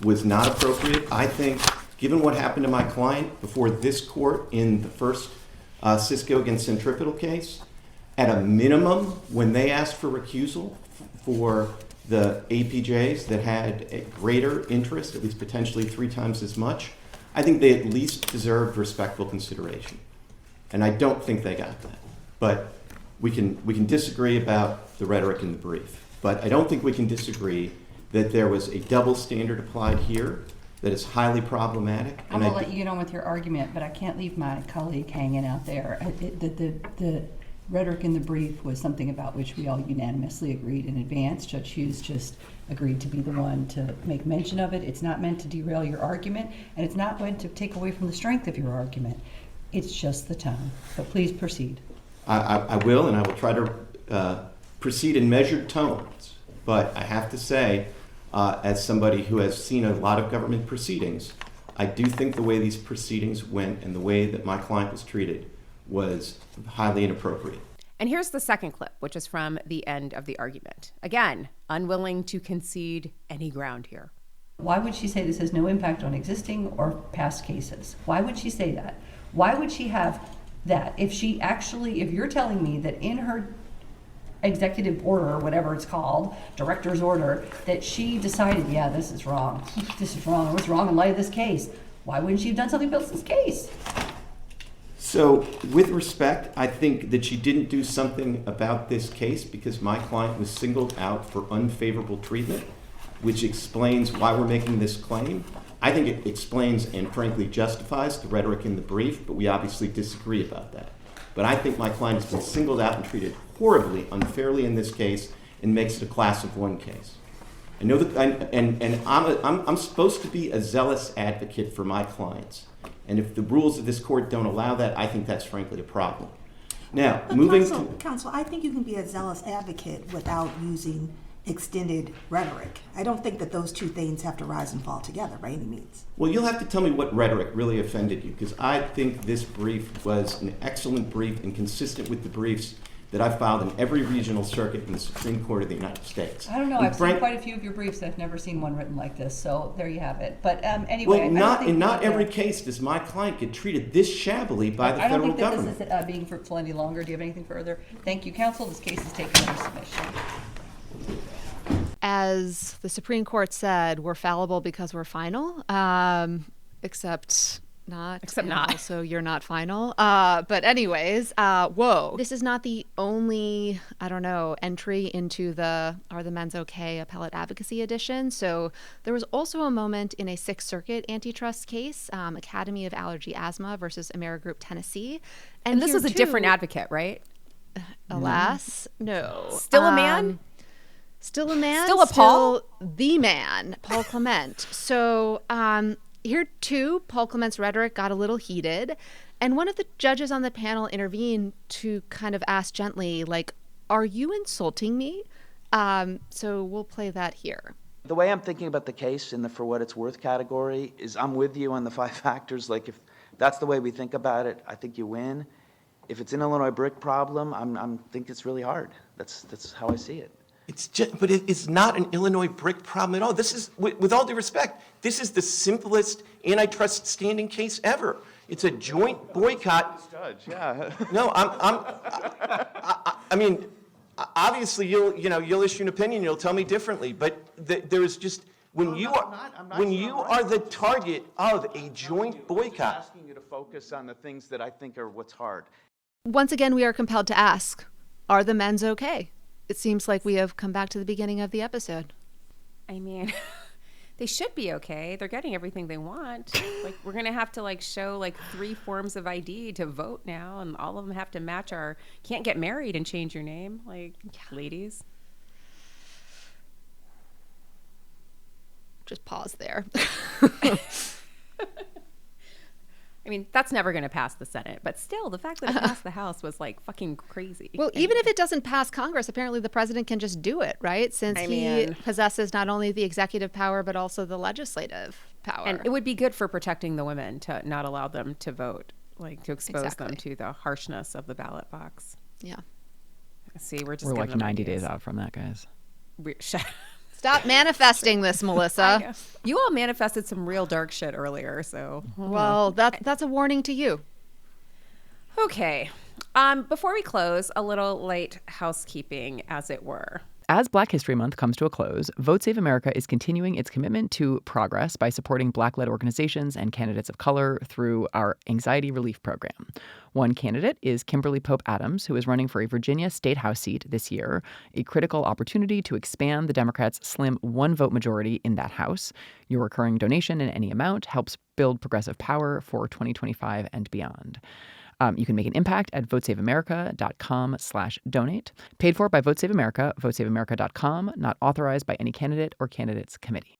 was not appropriate. I think, given what happened to my client before this court in the first Cisco against Centripetal case, at a minimum, when they asked for recusal for the APJs that had a greater interest, at least potentially 3 times as much, I think they at least deserved respectful consideration. And I don't think they got that. But we can disagree about the rhetoric in the brief. But I don't think we can disagree that there was a double standard applied here that is highly problematic. I'm going to let you get on with your argument, but I can't leave my colleague hanging out there. The rhetoric in the brief was something about which we all unanimously agreed in advance. Judge Hughes just agreed to be the one to make mention of it. It's not meant to derail your argument, and it's not meant to take away from the strength of your argument. It's just the tone. But please proceed. I will, and I will try to proceed in measured tones. But I have to say, as somebody who has seen a lot of government proceedings, I do think the way these proceedings went and the way that my client was treated was highly inappropriate. And here's the second clip, which is from the end of the argument. Again, unwilling to concede any ground here. Why would she say this has no impact on existing or past cases? Why would she say that? Why would she have that? If you're telling me that in her executive order, or whatever it's called, director's order, that she decided, yeah, this is wrong. This is wrong. What's wrong in light of this case? Why wouldn't she have done something about this case? So, with respect, I think that she didn't do something about this case because my client was singled out for unfavorable treatment, which explains why we're making this claim. I think it explains and frankly justifies the rhetoric in the brief, but we obviously disagree about that. But I think my client has been singled out and treated horribly, unfairly in this case, and makes it a class of 1 case. I know that, I'm supposed to be a zealous advocate for my clients. And if the rules of this court don't allow that, I think that's frankly a problem. Now, Counsel, I think you can be a zealous advocate without using extended rhetoric. I don't think that those two things have to rise and fall together by any means. Well, you'll have to tell me what rhetoric really offended you, because I think this brief was an excellent brief and consistent with the briefs that I've filed in every regional circuit in the Supreme Court of the United States. I don't know. And I've seen quite a few of your briefs. I've never seen one written like this. So there you have it. But anyway, well, in not every case does my client get treated this shabbily by the federal government. I don't think that this is being fruitful any longer. Do you have anything further? Thank you, counsel. This case is taken under submission. As the Supreme Court said, we're fallible because we're final, except not. Except not. Also, you're not final. But anyways, whoa. This is not the only, entry into the Are the Men's Okay Appellate Advocacy Edition. So there was also a moment in a Sixth Circuit antitrust case, Academy of Allergy Asthma versus Amerigroup Tennessee. And this was a different advocate, right? Alas, no. Still a man? Still a man. Still a Paul? The man, Paul Clement. So here too, Paul Clement's rhetoric got a little heated. And one of the judges on the panel intervened to kind of ask gently, like, are you insulting me? So we'll play that here. The way I'm thinking about the case in the for what it's worth category is I'm with you on the 5 factors. Like if that's the way we think about it, I think you win. If it's an Illinois brick problem, I think it's really hard. That's how I see it. But it's not an Illinois brick problem at all. This is, with all due respect, this is the simplest antitrust standing case ever. It's a joint boycott. Judge, yeah. No, I mean, obviously you'll issue an opinion. You'll tell me differently. But there is just when you are the target of a joint boycott. I'm asking you to focus on the things that I think are what's hard. Once again, we are compelled to ask: are the men's okay? It seems like we have come back to the beginning of the episode. I mean, they should be okay. They're getting everything they want. Like, we're going to have to show 3 forms of ID to vote now, and all of them have to match our can't get married and change your name. Ladies. Just pause there. I mean, that's never going to pass the Senate, but still, the fact that it passed the House was fucking crazy. Well, even if it doesn't pass Congress, apparently the president can just do it, right? Since he possesses not only the executive power, but also the legislative power. And it would be good for protecting the women to not allow them to vote, to expose them to the harshness of the ballot box. Yeah. See, we're 90 days out from that, guys. Stop manifesting this, Melissa. You all manifested some real dark shit earlier, so. Well, that's a warning to you. Okay. Before we close, a little light housekeeping, as it were. As Black History Month comes to a close, Vote Save America is continuing its commitment to progress by supporting Black-led organizations and candidates of color through our anxiety relief program. One candidate is Kimberly Pope Adams, who is running for a Virginia State House seat this year, a critical opportunity to expand the Democrats' slim 1-vote majority in that House. Your recurring donation in any amount helps build progressive power for 2025 and beyond. You can make an impact at votesaveamerica.com/donate. Paid for by Vote Save America, votesaveamerica.com, not authorized by any candidate or candidates committee.